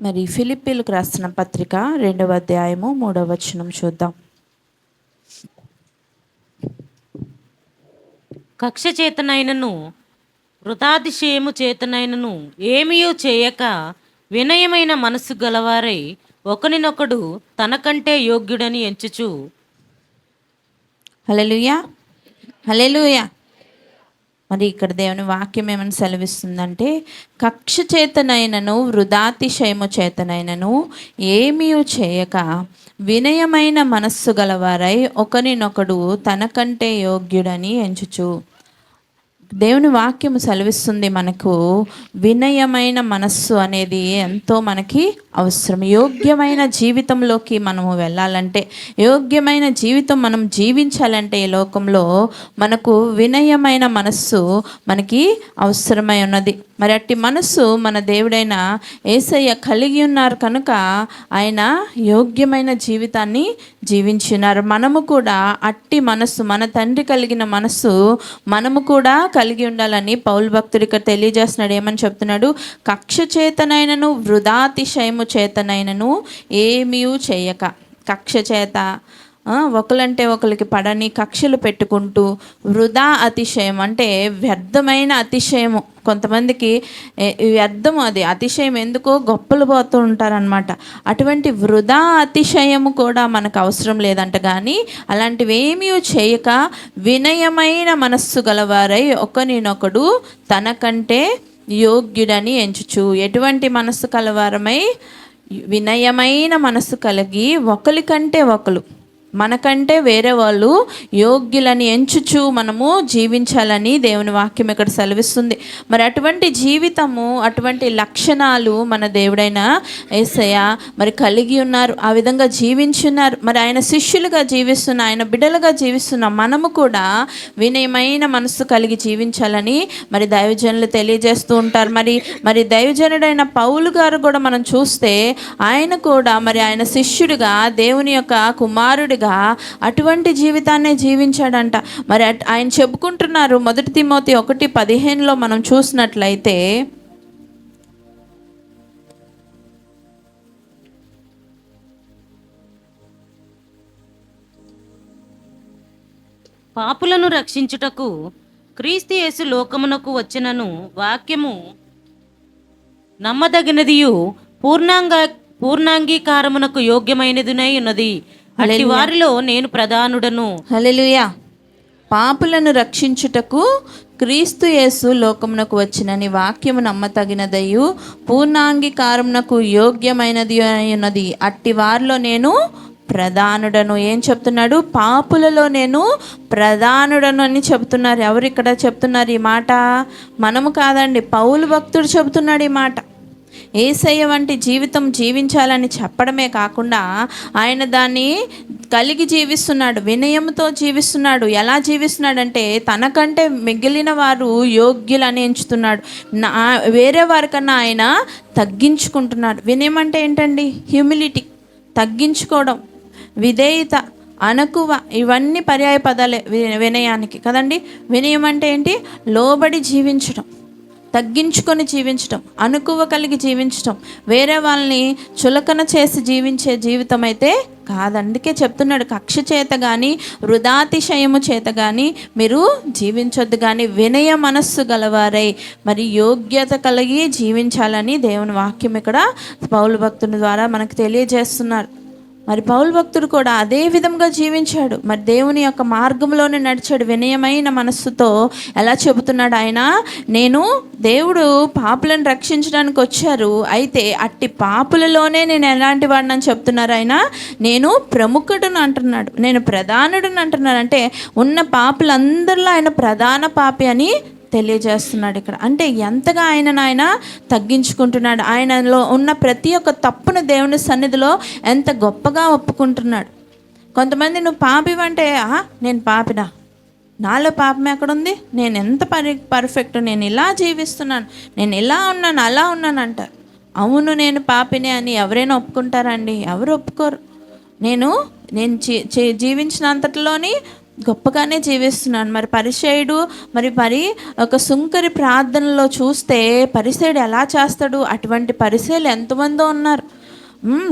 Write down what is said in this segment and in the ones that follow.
మరి ఫిలిప్పీలకు రాసిన పత్రిక 2వ అధ్యాయము 3వ వచనం చూద్దాం. కక్ష చేతనైనను వృథాతిశయము చేతనైనను ఏమీయూ చేయక వినయమైన మనస్సు గలవారై ఒకనినొకడు తనకంటే యోగ్యుడని ఎంచుచు. హల్లెలూయా, హల్లెలూయా. మరి ఇక్కడ దేవుని వాక్యం ఏమని సెలవిస్తుందంటే, కక్ష చేతనైనను వృథాతిశయము చేతనైనను ఏమీ చేయక వినయమైన మనస్సు గలవారై ఒకరినొకడు తనకంటే యోగ్యుడని ఎంచుచు. దేవుని వాక్యము సెలవిస్తుంది మనకు వినయమైన మనస్సు అనేది ఎంతో మనకి అవసరం. యోగ్యమైన జీవితంలోకి మనము వెళ్ళాలంటే, యోగ్యమైన జీవితం మనం జీవించాలంటే ఈ లోకంలో మనకు వినయమైన మనస్సు మనకి అవసరమై ఉన్నది. మరి అట్టి మనస్సు మన దేవుడైన యేసయ్య కలిగి ఉన్నారు కనుక ఆయన యోగ్యమైన జీవితాన్ని జీవించున్నారు. మనము కూడా అట్టి మనస్సు, మన తండ్రి కలిగిన మనస్సు మనము కూడా కలిగి ఉండాలని పౌలు భక్తుడు ఇక్కడ తెలియజేస్తున్నాడు. ఏమని చెప్తున్నాడు? కక్ష చేతనైనను వృథాతిశయము చేతనైనను ఏమీ చేయక. కక్ష చేత ఒకలంటే ఒకరికి పడని కక్షలు పెట్టుకుంటూ, వృధా అతిశయం అంటే వ్యర్థమైన అతిశయము. కొంతమందికి వ్యర్థం, అది అతిశయం ఎందుకో గొప్పలు పోతూ ఉంటారనమాట. అటువంటి వృధా అతిశయము కూడా మనకు అవసరం లేదంట. కానీ అలాంటివి ఏమీ చేయక వినయమైన మనస్సు గలవారై ఒకరినొకడు తనకంటే యోగ్యుడని ఎంచుచు. ఎటువంటి మనస్సు కలవారమై? వినయమైన మనస్సు కలిగి ఒకరికంటే ఒకరు, మనకంటే వేరే వాళ్ళు యోగ్యులని ఎంచుచు మనము జీవించాలని దేవుని వాక్యం ఇక్కడ సెలవిస్తుంది. మరి అటువంటి జీవితము, అటువంటి లక్షణాలు మన దేవుడైన యేసయ్య మరి కలిగి ఉన్నారు. ఆ విధంగా జీవించున్నారు. మరి ఆయన శిష్యులుగా జీవిస్తున్న, ఆయన బిడ్డలుగా జీవిస్తున్న మనము కూడా వినయమైన మనస్సు కలిగి జీవించాలని మరి దైవజనులు తెలియజేస్తూ ఉంటారు. మరి దైవజనుడైన పౌలు గారు కూడా మనం చూస్తే ఆయన కూడా మరి ఆయన శిష్యుడిగా, దేవుని యొక్క కుమారుడిగా అటువంటి జీవితాన్నే జీవించాడంట. మరి ఆయన చెప్పుకుంటున్నారు. 1 తిమోతి 1:15 మనం చూసినట్లయితే, పాపులను రక్షించుటకు క్రీస్తు యేసు లోకమునకు వచ్చినను వాక్యము నమ్మదగినదియు పూర్ణాంగీకారమునకు యోగ్యమైనదినై ఉన్నది. అట్టి వారిలో నేను ప్రధానుడను. హల్లెలూయా. పాపులను రక్షించుటకు క్రీస్తు యేసు లోకమునకు వచ్చినని వాక్యము నమ్మతగినదయు పూర్ణాంగీకారమునకు యోగ్యమైనది ఉన్నది. అట్టి వారిలో నేను ప్రధానుడను. ఏం చెప్తున్నాడు? పాపులలో నేను ప్రధానుడను అని చెప్తున్నారు. ఎవరు ఇక్కడ చెప్తున్నారు ఈ మాట? మనము కాదండి, పౌలు భక్తుడు చెబుతున్నాడు ఈ మాట. యేసయ్య వంటి జీవితం జీవించాలని చెప్పడమే కాకుండా ఆయన దాన్ని కలిగి జీవిస్తున్నాడు, వినయంతో జీవిస్తున్నాడు. ఎలా జీవిస్తున్నాడంటే తనకంటే మిగిలిన వారు యోగ్యులని ఎంచుతున్నాడు. వేరే వారికన్నా ఆయన తగ్గించుకుంటున్నాడు. వినయం అంటే ఏంటండి? హ్యూమిలిటీ, తగ్గించుకోవడం, విధేయత, అణకువ, ఇవన్నీ పర్యాయ పదాలే వినయానికి కదండి. వినయం అంటే ఏంటి? లోబడి జీవించడం, తగ్గించుకొని జీవించడం, అణకువ కలిగి జీవించడం, వేరే వాళ్ళని చులకన చేసి జీవించే జీవితం అయితే కాదు. అందుకే చెప్తున్నాడు, కక్ష చేత కానీ వృథాతిశయము చేత కానీ మీరు జీవించొద్దు, కానీ వినయ మనస్సు గలవారై మరి యోగ్యత కలిగి జీవించాలని దేవుని వాక్యం ఇక్కడ పౌలు భక్తుని ద్వారా మనకు తెలియజేస్తున్నారు. మరి పౌలు భక్తుడు కూడా అదే విధంగా జీవించాడు. మరి దేవుని యొక్క మార్గంలోనే నడిచాడు వినయమైన మనస్సుతో. ఎలా చెబుతున్నాడు ఆయన? నేను, దేవుడు పాపులను రక్షించడానికి వచ్చారు, అయితే అట్టి పాపులలోనే నేను ఎలాంటి వాడిని అని చెప్తున్నారు ఆయన. నేను ప్రముఖుడుని అంటున్నాడు, నేను ప్రధానుడిని అంటున్నాడు. అంటే ఉన్న పాపులందరిలో ఆయన ప్రధాన పాపి అని తెలియజేస్తున్నాడు ఇక్కడ. అంటే ఎంతగా ఆయన తగ్గించుకుంటున్నాడు, ఆయనలో ఉన్న ప్రతి ఒక్క తప్పును దేవుని సన్నిధిలో ఎంత గొప్పగా ఒప్పుకుంటున్నాడు. కొంతమంది నువ్వు పాపివంటే, నేను పాపినా, నాలో పాపం ఎక్కడుంది, నేను ఎంత పర్ఫెక్ట్, నేను ఇలా జీవిస్తున్నాను, నేను ఇలా ఉన్నాను, అలా ఉన్నాను అంటారు. అవును నేను పాపినే అని ఎవరైనా ఒప్పుకుంటారండి? ఎవరు ఒప్పుకోరు. నేను జీవించినంతటిలోని గొప్పగానే జీవిస్తున్నాడు. మరి పరిసయుడు మరి ఒక సుంకరి ప్రార్థనలో చూస్తే పరిసయుడు ఎలా చేస్తాడు? అటువంటి పరిసయులు ఎంతమందో ఉన్నారు.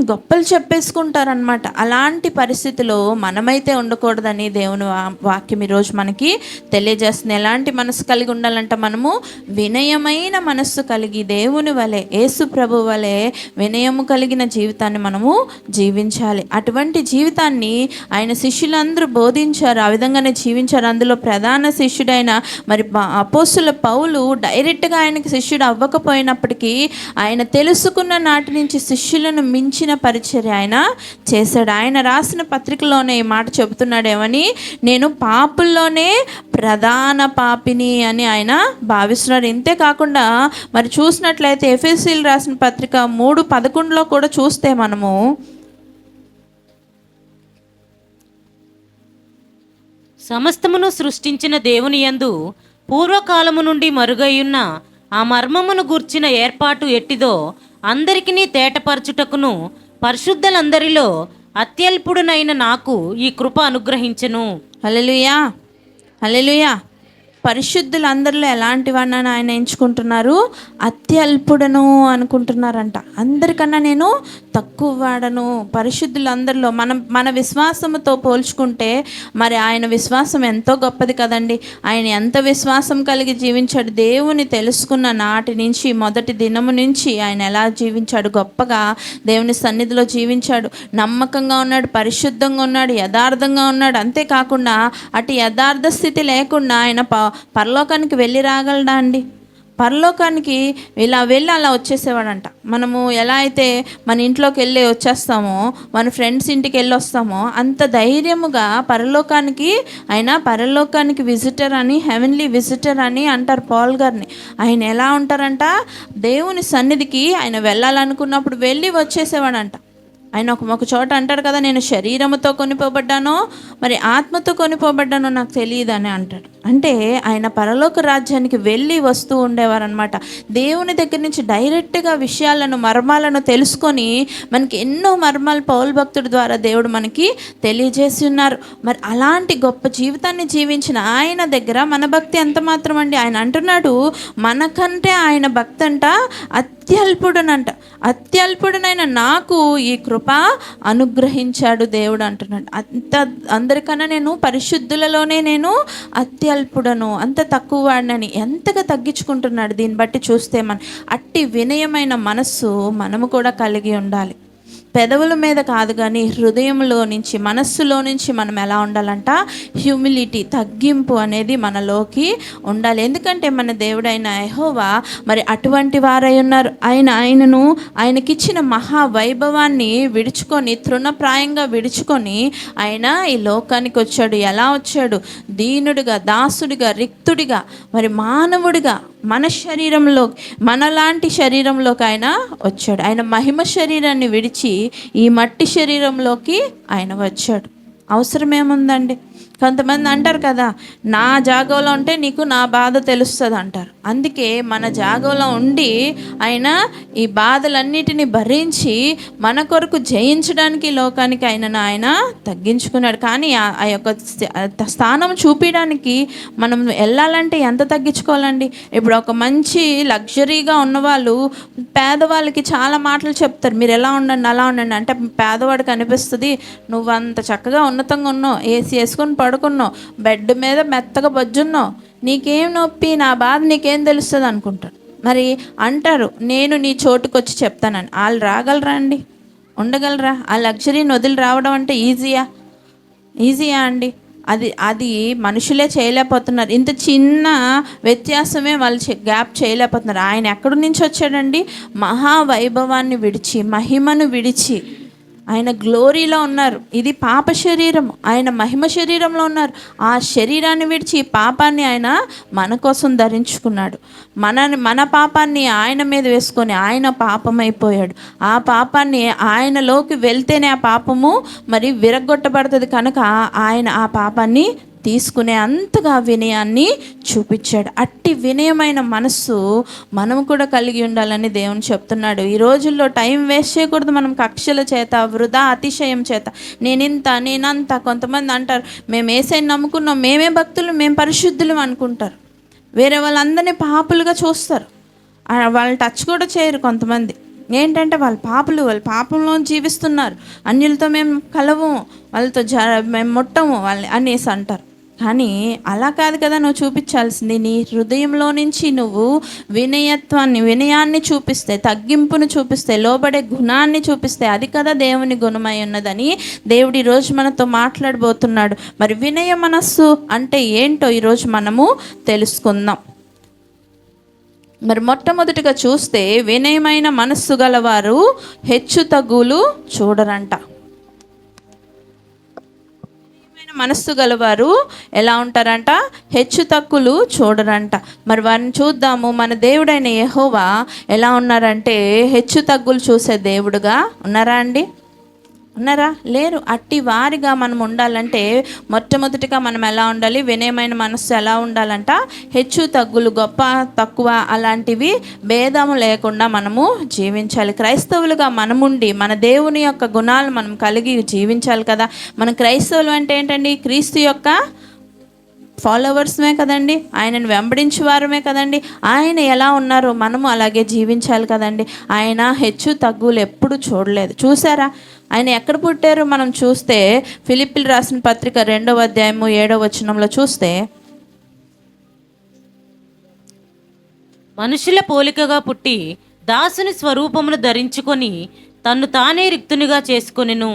గొప్పలు చెప్పేసుకుంటారనమాట. అలాంటి పరిస్థితిలో మనమైతే ఉండకూడదని దేవుని వాక్యం ఈరోజు మనకి తెలియజేస్తుంది. ఎలాంటి మనసు కలిగి ఉండాలంట? మనము వినయమైన మనస్సు కలిగి దేవుని వలె, యేసు ప్రభు వలె వినయము కలిగిన జీవితాన్ని మనము జీవించాలి. అటువంటి జీవితాన్ని ఆయన శిష్యులందరూ బోధించారు, ఆ విధంగానే జీవించారు. అందులో ప్రధాన శిష్యుడైన మరి అపోస్తుల పౌలు డైరెక్ట్గా ఆయనకి శిష్యుడు అవ్వకపోయినప్పటికీ ఆయన తెలుసుకున్న నాటి నుంచి శిష్యులను మించిన పరిచర్య ఆయన చేశాడు. ఆయన రాసిన పత్రికలోనే ఈ మాట చెబుతున్నాడేమని, నేను పాపుల్లోనే ప్రధాన పాపిని అని ఆయన భావిస్తున్నారు. ఇంతే కాకుండా మరి చూసినట్లయితే ఎఫెసీయులు రాసిన పత్రిక 3:11 కూడా చూస్తే మనము సమస్తమును సృష్టించిన దేవుని యందు పూర్వకాలము నుండి మరుగైయున్న ఆ మర్మమును గూర్చిన ఏర్పాటు ఎట్టిదో అందరికినీ తేటపరచుటకును పరిశుద్ధులందరిలో అత్యల్పుడునైన నాకు ఈ కృప అనుగ్రహించెను. హల్లెలూయా, హల్లెలూయా. పరిశుద్ధులందరిలో ఎలాంటి వాడిని ఆయన ఎంచుకుంటున్నారు? అత్యల్పుడను అనుకుంటున్నారంట. అందరికన్నా నేను తక్కువ వాడను. పరిశుద్ధులందరిలో మన విశ్వాసంతో పోల్చుకుంటే మరి ఆయన విశ్వాసం ఎంతో గొప్పది కదండి. ఆయన ఎంత విశ్వాసం కలిగి జీవించాడు. దేవుని తెలుసుకున్న నాటి నుంచి, మొదటి దినము నుంచి ఆయన ఎలా జీవించాడు? గొప్పగా దేవుని సన్నిధిలో జీవించాడు. నమ్మకంగా ఉన్నాడు, పరిశుద్ధంగా ఉన్నాడు, యథార్థంగా ఉన్నాడు. అంతేకాకుండా అటు యథార్థ స్థితి లేకుండా ఆయన పరలోకానికి వెళ్ళి రాగలడా అండి? పరలోకానికి వెళ్ళి అలా వచ్చేసేవాడంట. మనము ఎలా అయితే మన ఇంట్లోకి వెళ్ళి వచ్చేస్తామో, మన ఫ్రెండ్స్ ఇంటికి వెళ్ళి వస్తామో, అంత ధైర్యముగా పరలోకానికి విజిటర్ అని, హెవెన్లీ విజిటర్ అని అంటారు పాల్ గారిని. ఆయన ఎలా ఉంటారంట? దేవుని సన్నిధికి ఆయన వెళ్ళాలనుకున్నప్పుడు వెళ్ళి వచ్చేసేవాడంట. ఆయన ఒక చోట అంటాడు కదా, నేను శరీరముతో కొనిపోబడ్డానో మరి ఆత్మతో కొనిపోబడ్డానో నాకు తెలియదు అని అంటాడు. అంటే ఆయన పరలోక రాజ్యానికి వెళ్ళి వస్తూ ఉండేవారనమాట. దేవుని దగ్గర నుంచి డైరెక్ట్గా విషయాలను, మర్మాలను తెలుసుకొని మనకి ఎన్నో మర్మాలు పౌలు భక్తుడి ద్వారా దేవుడు మనకి తెలియజేసి ఉన్నారు. మరి అలాంటి గొప్ప జీవితాన్ని జీవించిన ఆయన దగ్గర మన భక్తి ఎంత మాత్రం అండి? ఆయన అంటున్నాడు, మనకంటే ఆయన భక్తి అంట అత్యల్పుడునైన నాకు ఈ కృప అనుగ్రహించాడు దేవుడు అంటున్నాడు. అందరికన్నా నేను పరిశుద్ధులలోనే నేను అత్యల్పుడను, అంత తక్కువ వాడినని ఎంతగా తగ్గించుకుంటున్నాడు. దీన్ని బట్టి చూస్తే అట్టి వినయమైన మనస్సు మనము కూడా కలిగి ఉండాలి. పెదవుల మీద కాదు కానీ హృదయంలో నుంచి, మనస్సులో నుంచి మనం ఎలా ఉండాలంట? హ్యూమిలిటీ, తగ్గింపు అనేది మనలోకి ఉండాలి. ఎందుకంటే మన దేవుడైన యెహోవా మరి అటువంటి వారై ఉన్నారు. ఆయనకిచ్చిన మహావైభవాన్ని విడుచుకొని, తృణప్రాయంగా విడుచుకొని ఆయన ఈ లోకానికి వచ్చాడు. ఎలా వచ్చాడు? దీనుడిగా, దాసుడిగా, రిక్తుడిగా, మరి మానవుడిగా, మనలాంటి శరీరంలోకి ఆయన వచ్చాడు. ఆయన మహిమ శరీరాన్ని విడిచి ఈ మట్టి శరీరంలోకి ఆయన వచ్చాడు. అవసరమేముందండి? కొంతమంది అంటారు కదా, నా జాగంలో ఉంటే నీకు నా బాధ తెలుస్తుంది అంటారు. అందుకే మన జాగంలో ఉండి ఆయన ఈ బాధలన్నిటిని భరించి మన కొరకు జయించడానికి లోకానికి ఆయన తగ్గించుకున్నాడు. కానీ ఆ యొక్క స్థానం చూపించడానికి మనం వెళ్ళాలంటే ఎంత తగ్గించుకోవాలండి? ఇప్పుడు ఒక మంచి లగ్జరీగా ఉన్నవాళ్ళు పేదవాళ్ళకి చాలా మాటలు చెప్తారు, మీరు ఎలా ఉండండి, అలా ఉండండి. అంటే పేదవాడికి అనిపిస్తుంది, నువ్వు అంత చక్కగా ఉన్నతంగా ఉన్నావు, ఏసీ వేసుకొని పడుకున్నావు, బెడ్ మీద మెత్తగా బజ్జున్నావు, నీకేం నొప్పి, నా బాధ నీకేం తెలుస్తుంది అనుకుంటారు. మరి అంటారు, నేను నీ చోటుకు వచ్చి చెప్తానని. వాళ్ళు రాగలరా అండి? ఉండగలరా? ఆ లగ్జరీని వదిలి రావడం అంటే ఈజీయా అండి? అది మనుషులే చేయలేకపోతున్నారు. ఇంత చిన్న వ్యత్యాసమే వాళ్ళు గ్యాప్ చేయలేకపోతున్నారు. ఆయన ఎక్కడి నుంచి వచ్చాడండి? మహావైభవాన్ని విడిచి, మహిమను విడిచి ఆయన గ్లోరీలో ఉన్నారు. ఇది పాప శరీరం, ఆయన మహిమ శరీరంలో ఉన్నారు. ఆ శరీరాన్ని విడిచి ఈ పాపాన్ని ఆయన మన కోసం ధరించుకున్నాడు. మన పాపాన్ని ఆయన మీద వేసుకొని ఆయన పాపమైపోయాడు. ఆ పాపాన్ని ఆయనలోకి వెళ్తేనే ఆ పాపము మరి విరగొట్టబడుతుంది. కనుక ఆయన ఆ పాపాన్ని తీసుకునే అంతగా వినయాన్ని చూపించాడు. అట్టి వినయమైన మనస్సు మనం కూడా కలిగి ఉండాలని దేవుని చెప్తున్నాడు. ఈ రోజుల్లో టైం వేస్ట్ చేయకూడదు. మనం కక్షల చేత, వృధా అతిశయం చేత, నేనంత. కొంతమంది అంటారు, మేము యేసయ్యని నమ్ముకున్నాం, మేమే భక్తులు, మేము పరిశుద్ధులు అనుకుంటారు. వేరే వాళ్ళందరినీ పాపులుగా చూస్తారు. వాళ్ళు టచ్ కూడా చేయరు. కొంతమంది ఏంటంటే వాళ్ళ పాపంలో జీవిస్తున్నారు, అన్యులతో మేము కలవము, వాళ్ళతో మేము ముట్టము వాళ్ళని అనేసి అంటారు. కానీ అలా కాదు కదా నువ్వు చూపించాల్సింది. నీ హృదయంలో నుంచి నువ్వు వినయాన్ని చూపిస్తే, తగ్గింపును చూపిస్తే, లోబడే గుణాన్ని చూపిస్తే, అది కదా దేవుని గుణమై ఉన్నదని దేవుడు ఈరోజు మనతో మాట్లాడబోతున్నాడు. మరి వినయ మనస్సు అంటే ఏంటో ఈరోజు మనము తెలుసుకుందాం. మరి మొట్టమొదటిగా చూస్తే, వినయమైన మనస్సు గలవారు హెచ్చు తగ్గులు చూడరంట. వినయమైన మనస్సు గలవారు ఎలా ఉంటారంట? హెచ్చు తగ్గులు చూడరంట. మరి వారిని చూద్దాము. మన దేవుడైన యెహోవా ఎలా ఉన్నారంటే, హెచ్చు తగ్గులు చూసే దేవుడుగా ఉన్నారా అండి? ఉన్నారా? లేరు. అట్టి వారిగా మనం ఉండాలంటే మొట్టమొదటిగా మనం ఎలా ఉండాలి? వినయమైన మనస్సు ఎలా ఉండాలంట? హెచ్చు తగ్గులు, గొప్ప తక్కువ అలాంటివి భేదము లేకుండా మనము జీవించాలి. క్రైస్తవులుగా మనముండి మన దేవుని యొక్క గుణాలు మనం కలిగి జీవించాలి కదా. మనం క్రైస్తవులు అంటే ఏంటండి? క్రీస్తు యొక్క ఫాలోవర్స్మే కదండి, ఆయనను వెంబడించే వారమే కదండి. ఆయన ఎలా ఉన్నారో మనము అలాగే జీవించాలి కదండి. ఆయన హెచ్చు తగ్గులు ఎప్పుడు చూడలేదు. చూసారా? ఆయన ఎక్కడ పుట్టారు మనం చూస్తే, ఫిలిప్పీలు రాసిన పత్రిక 2వ అధ్యాయము 7వ వచనంలో చూస్తే, మనుషుల పోలికగా పుట్టి దాసుని స్వరూపమును ధరించుకొని తన్ను తానే రిక్తునిగా చేసుకొనెను.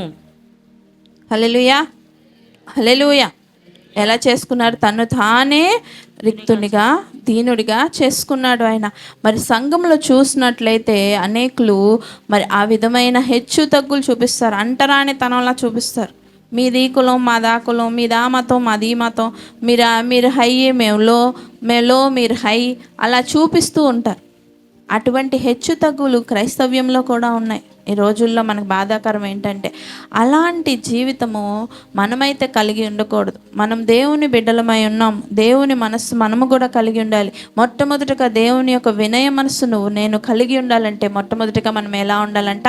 హల్లెలూయా, హల్లెలూయా. ఎలా చేసుకున్నారు? తను తానే రిక్తునిగా, దీనుడిగా చేసుకున్నాడు ఆయన. మరి సంఘంలో చూసినట్లయితే అనేకులు మరి ఆ విధమైన హెచ్చు తగ్గులు చూపిస్తారు, అంటరాని తనంలా చూపిస్తారు. మీది కులం, మాదా కులం, మీదా మతం, మాది మతం, మీరు హై, మేము లో, మీరు హై, అలా చూపిస్తూ ఉంటారు. అటువంటి హెచ్చు తగ్గులు క్రైస్తవ్యంలో కూడా ఉన్నాయి. ఈ రోజుల్లో మనకు బాధాకరం ఏంటంటే, అలాంటి జీవితము మనమైతే కలిగి ఉండకూడదు. మనం దేవుని బిడ్డలమై ఉన్నాం. దేవుని మనస్సు మనము కూడా కలిగి ఉండాలి. మొట్టమొదటిగా దేవుని యొక్క వినయ మనస్సు నేను కలిగి ఉండాలంటే, మొట్టమొదటిగా మనం ఎలా ఉండాలంట?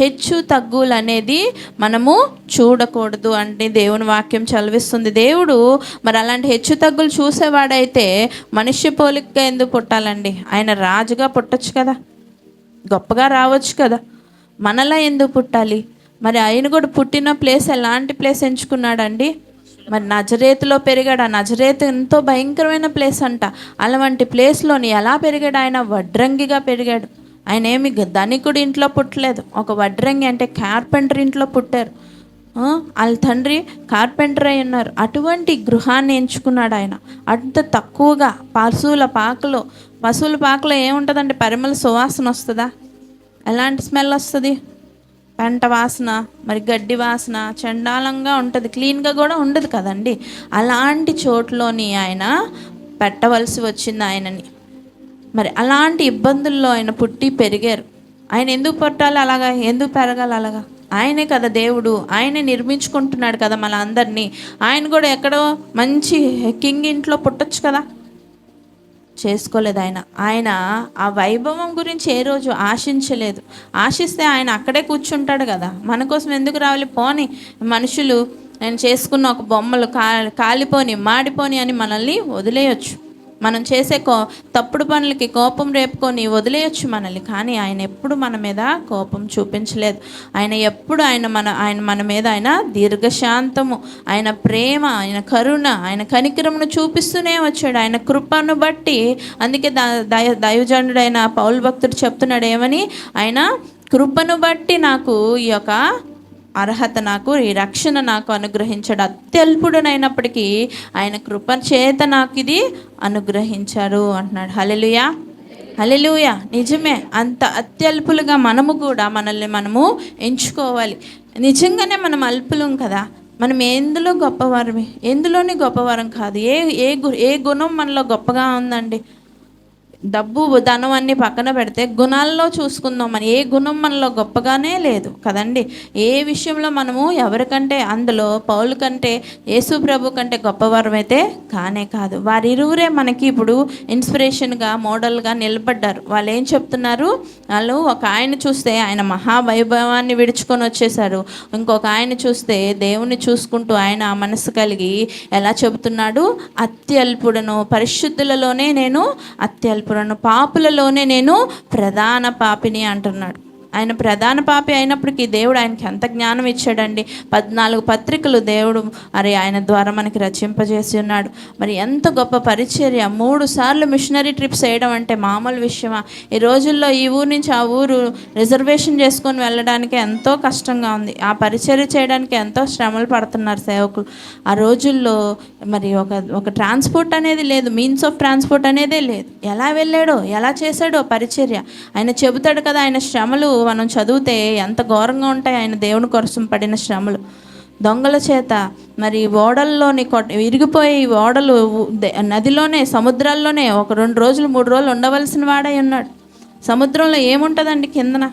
హెచ్చు తగ్గులు అనేది మనము చూడకూడదు అంటే దేవుని వాక్యం చదివిస్తుంది. దేవుడు మరి అలాంటి హెచ్చు తగ్గులు చూసేవాడైతే మనుష్య పోలికగా ఎందుకు పుట్టాలండి? ఆయన రాజుగా పుట్టచ్చు కదా, గొప్పగా రావచ్చు కదా. మనలా ఎందుకు పుట్టాలి? మరి ఆయన కూడా పుట్టిన ప్లేస్ ఎలాంటి ప్లేస్ ఎంచుకున్నాడండి? మరి నజరేతులో పెరిగాడు. ఆ నజరేతు ఎంతో భయంకరమైన ప్లేస్ అంట. అలాంటి ప్లేస్లోని ఎలా పెరిగాడు? ఆయన వడ్రంగిగా పెరిగాడు. ఆయన ఏమి ధనికుడి ఇంట్లో పుట్టలేదు. ఒక వడ్రంగి అంటే కార్పెంటర్ ఇంట్లో పుట్టారు. వాళ్ళ తండ్రి కార్పెంటర్ అయి ఉన్నారు. అటువంటి గృహాన్ని ఎంచుకున్నాడు ఆయన. అంత తక్కువగా పశువుల పాకలో ఏముంటుందండి? పరిమళ సువాసన వస్తుందా? ఎలాంటి స్మెల్ వస్తుంది? పెంట వాసన, మరి గడ్డి వాసన, చండాలంగా ఉంటుంది, క్లీన్గా కూడా ఉండదు కదండి. అలాంటి చోట్లోని ఆయన పెట్టవలసి వచ్చింది ఆయనని. మరి అలాంటి ఇబ్బందుల్లో ఆయన పుట్టి పెరిగారు. ఆయన ఎందుకు పుట్టాలి అలాగా? ఎందుకు పెరగాలి అలాగా? ఆయనే కదా దేవుడు, ఆయనే నిర్మించుకుంటున్నాడు కదా మన అందరినీ. ఆయన కూడా ఎక్కడో మంచి కింగ్ ఇంట్లో పుట్టొచ్చు కదా, చేసుకోలేదు. ఆయన ఆ వైభవం గురించి ఏ రోజు ఆశించలేదు. ఆశిస్తే ఆయన అక్కడే కూర్చుంటాడు కదా. మన కోసం ఎందుకు రావాలి? పోని మనుషులు నేను చేసుకున్న ఒక బొమ్మలు కాలిపోని, మాడిపోని అని మనల్ని వదిలేయచ్చు. మనం చేసే తప్పుడు పనులకి కోపం రేపుకొని వదిలేయచ్చు మనల్ని. కానీ ఆయన ఎప్పుడు మన మీద కోపం చూపించలేదు. ఆయన ఎప్పుడు ఆయన మన మీద ఆయన దీర్ఘశాంతము, ఆయన ప్రేమ, ఆయన కరుణ, ఆయన కనికరమును చూపిస్తూనే వచ్చాడు. ఆయన కృపను బట్టి. అందుకే దైవజనుడైన పౌలు భక్తుడు చెప్తున్నాడు ఏమని? ఆయన కృపను బట్టి నాకు ఈ యొక్క అర్హత, నాకు ఈ రక్షణ నాకు అనుగ్రహించాడు. అత్యల్పుడనైనప్పటికీ ఆయన కృప చేత నాకు ఇది అనుగ్రహించారు అంటున్నాడు. హల్లెలూయా, హల్లెలూయా. నిజమే, అంత అత్యల్పులుగా మనము కూడా మనల్ని మనము ఎంచుకోవాలి. నిజంగానే మనం అల్పులం కదా. మనం ఎందులో గొప్పవారమే? ఎందులోని గొప్పవారం కాదు. ఏ గుణం మనలో గొప్పగా ఉందండి? డబ్బు ధనం అన్ని పక్కన పెడితే గుణాల్లో చూసుకుందాం. మన ఏ గుణం మనలో గొప్పగానే లేదు కదండి. ఏ విషయంలో మనము ఎవరికంటే, అందులో పౌలు కంటే యేసు ప్రభు కంటే గొప్పవారం అయితే కానే కాదు. వారిరువురే మనకి ఇప్పుడు ఇన్స్పిరేషన్గా మోడల్గా నిలబడ్డారు. వాళ్ళు ఏం చెప్తున్నారు, వాళ్ళు ఒక ఆయన చూస్తే ఆయన మహావైభవాన్ని విడుచుకొని వచ్చేసారు. ఇంకొక ఆయన చూస్తే దేవుని చూసుకుంటూ ఆయన మనసు కలిగి ఎలా చెబుతున్నాడు, అత్యల్పుడను, పరిశుద్ధులలోనే నేను అత్యల్పుడను, పాపులలోనే నేను ప్రధాన పాపిని అంటున్నాడు. ఆయన ప్రధాన పాపి అయినప్పటికీ దేవుడు ఆయనకి ఎంత జ్ఞానం ఇచ్చాడండి. 14 పత్రికలు దేవుడు మరి ఆయన ద్వారా మనకి రచింపజేసి ఉన్నాడు. మరి ఎంత గొప్ప పరిచర్య. 3 సార్లు మిషనరీ ట్రిప్స్ వేయడం అంటే మామూలు విషయమా? ఈ రోజుల్లో ఈ ఊరు నుంచి ఆ ఊరు రిజర్వేషన్ చేసుకొని వెళ్ళడానికి ఎంతో కష్టంగా ఉంది. ఆ పరిచర్య చేయడానికి ఎంతో శ్రమలు పడుతున్నారు సేవకులు. ఆ రోజుల్లో మరి ఒక ట్రాన్స్పోర్ట్ అనేది లేదు, మీన్స్ ఆఫ్ ట్రాన్స్పోర్ట్ అనేదే లేదు. ఎలా వెళ్ళాడో, ఎలా చేశాడో పరిచర్య. ఆయన చెబుతాడు కదా, ఆయన శ్రమలు మనం చదివితే ఎంత ఘోరంగా ఉంటాయి. ఆయన దేవుని కోసం పడిన శ్రమలు. దొంగల చేత మరి ఓడల్లోని విరిగిపోయి ఓడలు నదిలోనే, సముద్రాల్లోనే ఒక 2 రోజులు 3 రోజులు ఉండవలసిన వాడై ఉన్నాడు. సముద్రంలో ఏముంటుందండి కిందన?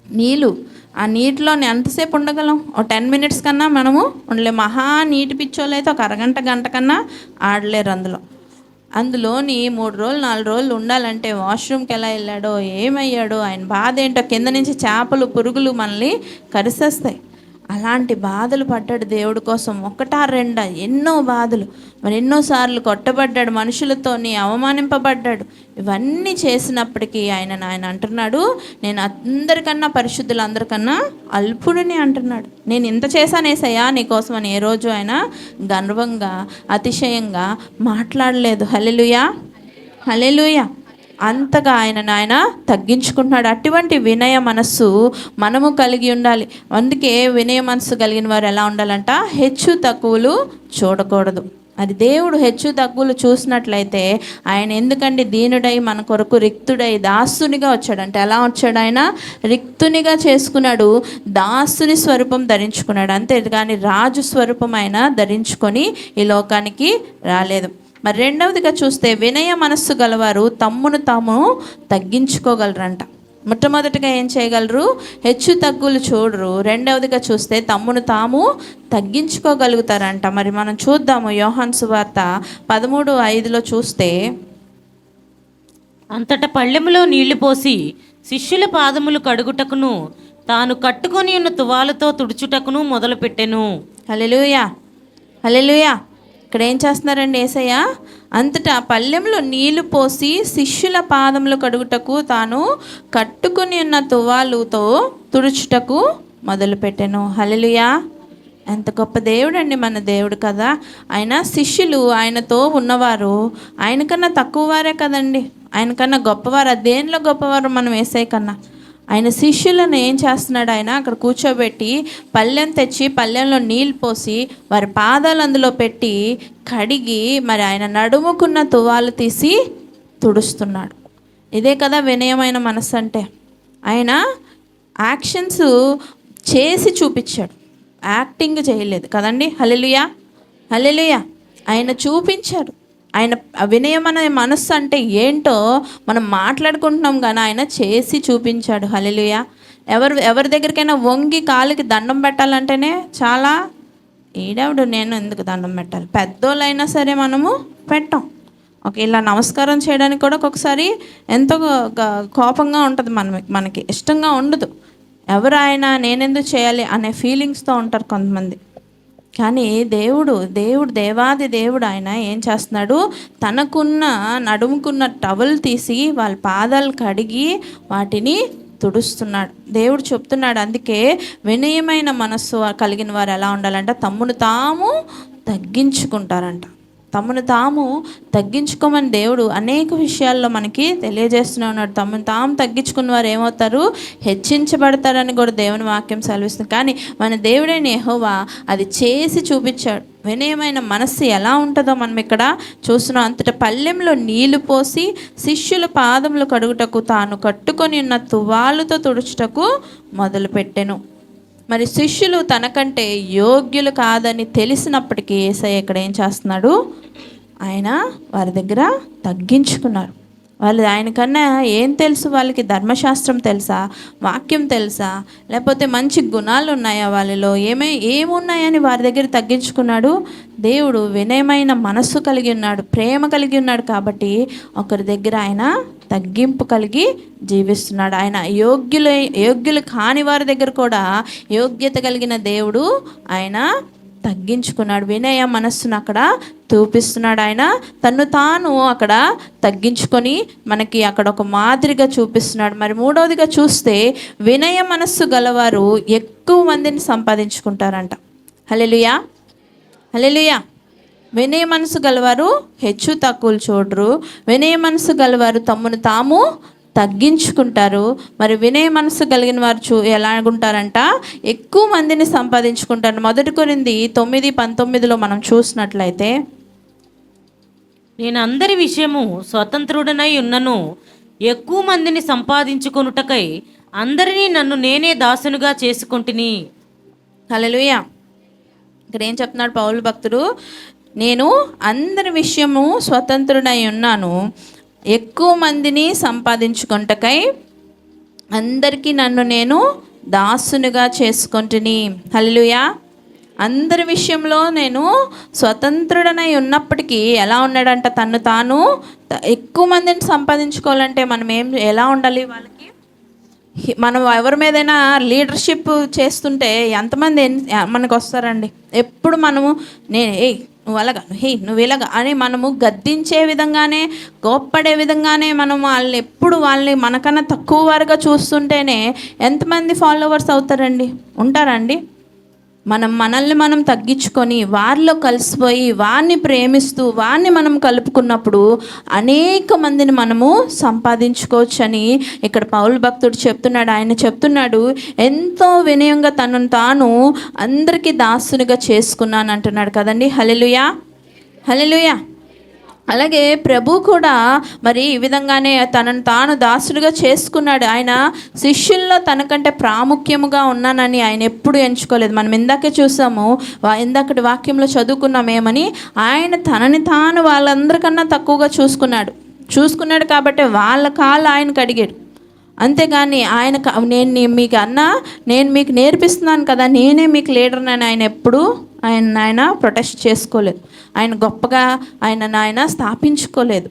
నీళ్ళు. ఆ నీటిలోని ఎంతసేపు ఉండగలం? ఒక 10 మినిట్స్ కన్నా మనము ఉండలేము. మహా నీటి పిచ్చోళ్ళు అయితే ఒక అరగంట గంట కన్నా ఆడలేరు అందులోని 3 రోజులు 4 రోజులు ఉండాలంటే వాష్రూమ్కి ఎలా వెళ్ళాడో, ఏమయ్యాడో, ఆయన బాధ ఏంటో. కింద నుంచి చేపలు పురుగులు మనల్ని కరిసేస్తాయి. అలాంటి బాధలు పడ్డాడు దేవుడి కోసం. 1 2 ఎన్నో బాధలు. మరి ఎన్నోసార్లు కొట్టబడ్డాడు, మనుషులతోని అవమానింపబడ్డాడు. ఇవన్నీ చేసినప్పటికీ ఆయన అంటున్నాడు, నేను అందరికన్నా పరిశుద్ధులు అందరికన్నా అల్పుడిని అంటున్నాడు. నేను ఇంత చేశాను యేసయ్యా నీకోసం అని ఏ రోజు ఆయన గర్వంగా అతిశయంగా మాట్లాడలేదు. హల్లెలూయా, హల్లెలూయా. అంతగా ఆయన తగ్గించుకుంటున్నాడు. అటువంటి వినయ మనస్సు మనము కలిగి ఉండాలి. అందుకే వినయ మనస్సు కలిగిన వారు ఎలా ఉండాలంట, హెచ్చు తక్కువలు చూడకూడదు. అది దేవుడు హెచ్చు తక్కువలు చూసినట్లయితే ఆయన ఎందుకండి దీనుడై మన కొరకు రిక్తుడై దాసునిగా వచ్చాడంటే, ఎలా వచ్చాడు? ఆయన రిక్తునిగా చేసుకున్నాడు, దాసుని స్వరూపం ధరించుకున్నాడు. అంతే కానీ రాజు స్వరూపం ఆయన ధరించుకొని ఈ లోకానికి రాలేదు. మరి రెండవదిగా చూస్తే వినయ మనస్సు గలవారు తమ్మును తాము తగ్గించుకోగలరంట. మొట్టమొదటిగా ఏం చేయగలరు? హెచ్చు తగ్గులు చూడరు. రెండవదిగా చూస్తే తమ్మును తాము తగ్గించుకోగలుగుతారంట. మరి మనం చూద్దాము యోహాను సువార్త 13:5 చూస్తే, అంతటా పళ్ళెములో నీళ్లు పోసి శిష్యుల పాదములు కడుగుటకును తాను కట్టుకొని ఉన్న తువాలుతో తుడుచుటకును మొదలుపెట్టెను. హల్లెలూయా, హల్లెలూయా. ఇక్కడ ఏం చేస్తున్నారండి యేసయ్య? అంతటా పళ్ళెంలో నీళ్లు పోసి శిష్యుల పాదములు కడుగుటకు తాను కట్టుకుని ఉన్న తువాలుతో తుడుచుటకు మొదలుపెట్టెను. హల్లెలూయా. ఎంత గొప్ప దేవుడు అండి మన దేవుడు కదా. ఆయన శిష్యులు ఆయనతో ఉన్నవారు ఆయనకన్నా తక్కువ వారే కదండి, ఆయనకన్నా గొప్పవారు. దేనిలో గొప్పవారు? మనం యేసయ్య కన్నా. ఆయన శిష్యులను ఏం చేస్తున్నాడు? ఆయన అక్కడ కూర్చోబెట్టి పళ్ళెం తెచ్చి పళ్ళెంలో నీళ్ళు పోసి వారి పాదాలు అందులో పెట్టి కడిగి మరి ఆయన నడుముకున్న తువాలు తీసి తుడుస్తున్నాడు. ఇదే కదా వినయమైన మనసు అంటే. ఆయన యాక్షన్స్ చేసి చూపించాడు, యాక్టింగ్ చేయలేదు కదండి. హల్లెలూయా, హల్లెలూయా. ఆయన చూపించాడు. ఆయన వినయం అనే మనస్సు అంటే ఏంటో మనం మాట్లాడుకుంటున్నాం కానీ ఆయన చేసి చూపించాడు. హల్లెలూయా. ఎవరి దగ్గరికైనా వంగి కాలుకి దండం పెట్టాలంటేనే చాలా ఈడవుడు, నేను ఎందుకు దండం పెట్టాలి? పెద్దోళ్ళైనా సరే మనము పెట్టాం. ఇలా నమస్కారం చేయడానికి కూడా ఒక్కొక్కసారి ఎంతో కోపంగా ఉంటుంది, మనకి ఇష్టంగా ఉండదు. ఎవరు ఆయన నేనెందుకు చేయాలి అనే ఫీలింగ్స్తో ఉంటారు కొంతమంది. కానీ దేవుడు దేవాది దేవుడు ఆయన ఏం చేస్తున్నాడు? తనకున్న నడుముకున్న టవల్ తీసి వాళ్ళ పాదాలు కడిగి వాటిని తుడుస్తున్నాడు. దేవుడు చెప్తున్నాడు. అందుకే వినయమైన మనస్సు కలిగిన వారు ఎలా ఉండాలంట? తమ్మును తాము తగ్గించుకుంటారంట. తమను తాము తగ్గించుకోమని దేవుడు అనేక విషయాల్లో మనకి తెలియజేస్తూనే ఉన్నాడు. తమను తాము తగ్గించుకున్న వారు ఏమవుతారు? హెచ్చించబడతారని కూడా దేవుని వాక్యం సెలవిస్తుంది. కానీ మన దేవుడైన యెహోవా అది చేసి చూపించాడు. వినయమైన మనస్సు ఎలా ఉంటుందో మనం ఇక్కడ చూస్తున్నాం. అంతటా పళ్ళెంలో నీళ్లు పోసి శిష్యుల పాదములు కడుగుటకు తాను కట్టుకొని ఉన్న తువాలుతో తుడుచుటకు మొదలుపెట్టెను. మరి శిష్యులు తనకంటే యోగ్యులు కాదని తెలిసినప్పటికీ యేసయ్య ఇక్కడ ఏం చేస్తున్నాడు? ఆయన వారి దగ్గర తగ్గించుకున్నారు. వాళ్ళు ఆయనకన్నా ఏం తెలుసు? వాళ్ళకి ధర్మశాస్త్రం తెలుసా? వాక్యం తెలుసా? లేకపోతే మంచి గుణాలు ఉన్నాయా వాళ్ళలో? ఏమున్నాయని వారి దగ్గర తగ్గించుకున్నాడు? దేవుడు వినయమైన మనస్సు కలిగి ఉన్నాడు, ప్రేమ కలిగి ఉన్నాడు కాబట్టి ఒకరి దగ్గర ఆయన తగ్గింపు కలిగి జీవిస్తున్నాడు. ఆయన యోగ్యులు కాని వారి దగ్గర కూడా యోగ్యత కలిగిన దేవుడు ఆయన తగ్గించుకున్నాడు. వినయ మనస్సును అక్కడ చూపిస్తున్నాడు. ఆయన తను తాను అక్కడ తగ్గించుకొని మనకి అక్కడ ఒక మాదిరిగా చూపిస్తున్నాడు. మరి మూడవదిగా చూస్తే వినయ మనస్సు గలవారు ఎక్కువ మందిని సంపాదించుకుంటారంట. హల్లెలూయా, హల్లెలూయా. వినయ మనసు గలవారు హెచ్చు తక్కువలు చూడరు. వినయ మనసు గలవారు తమ్మును తాము తగ్గించుకుంటారు. మరి వినయ మనసు కలిగిన వారు ఎలాగుంటారంట? ఎక్కువ మందిని సంపాదించుకుంటారు. 1 కొరింథీ 9:19 మనం చూసినట్లయితే, నేను అందరి విషయము స్వతంత్రుడనై ఉన్నను, ఎక్కువ మందిని సంపాదించుకొనుటకై అందరినీ నన్ను నేనే దాసునుగా చేసుకుంటుని. హల్లెలూయా. ఇక్కడ ఏం చెప్తున్నాడు పౌలు భక్తుడు? నేను అందరి విషయము స్వతంత్రుడై ఉన్నాను, ఎక్కువ మందిని సంపాదించుకొనుటకై అందరికీ నన్ను నేను దాసునిగా చేసుకుంటుని. హల్లెలూయా. అందరి విషయంలో నేను స్వతంత్రుడనై ఉన్నప్పటికీ ఎలా ఉన్నాడంట? తను తాను ఎక్కువ మందిని సంపాదించుకోవాలంటే మనం ఎలా ఉండాలి? వాళ్ళకి మనం ఎవరి మీదైనా లీడర్షిప్ చేస్తుంటే ఎంతమంది మనకు వస్తారండి? ఎప్పుడు మనము నువ్వు అలాగా, నువ్వు ఇలాగా అని మనము గద్దించే విధంగానే, గొప్పడే విధంగానే మనం వాళ్ళని మనకన్నా తక్కువ వారుగా చూస్తుంటేనే ఎంతమంది ఫాలోవర్స్ అవుతారండి? ఉంటారండి? మనల్ని మనం తగ్గించుకొని వారిలో కలిసిపోయి వారిని ప్రేమిస్తూ వారిని మనం కలుపుకున్నప్పుడు అనేక మందిని మనము సంపాదించుకోవచ్చని ఇక్కడ పౌలు భక్తుడు చెప్తున్నాడు. ఆయన చెప్తున్నాడు, ఎంతో వినయంగా తనను తాను అందరికీ దాసునిగా చేసుకున్నాను అంటున్నాడు కదండి. హల్లెలూయా, హల్లెలూయా. అలాగే ప్రభు కూడా మరి ఈ విధంగానే తనను తాను దాసుడిగా చేసుకున్నాడు. ఆయన శిష్యుల్లో తనకంటే ప్రాముఖ్యముగా ఉన్నానని ఆయన ఎప్పుడు ఎంచుకోలేదు. మనం ఇందాకే చూసాము, ఇందాకటి వాక్యంలో చదువుకున్నాం ఏమని, ఆయన తనని తాను వాళ్ళందరికన్నా తక్కువగా చూసుకున్నాడు కాబట్టి వాళ్ళ కాళ్ళు ఆయనకు అడిగాడు. అంతేగాని నేను మీకు నేర్పిస్తున్నాను కదా, నేనే మీకు లీడర్నని ఆయన ఎప్పుడు ఆయన ప్రొటెస్ట్ చేసుకోలేదు. ఆయన గొప్పగా ఆయన స్థాపించుకోలేదు.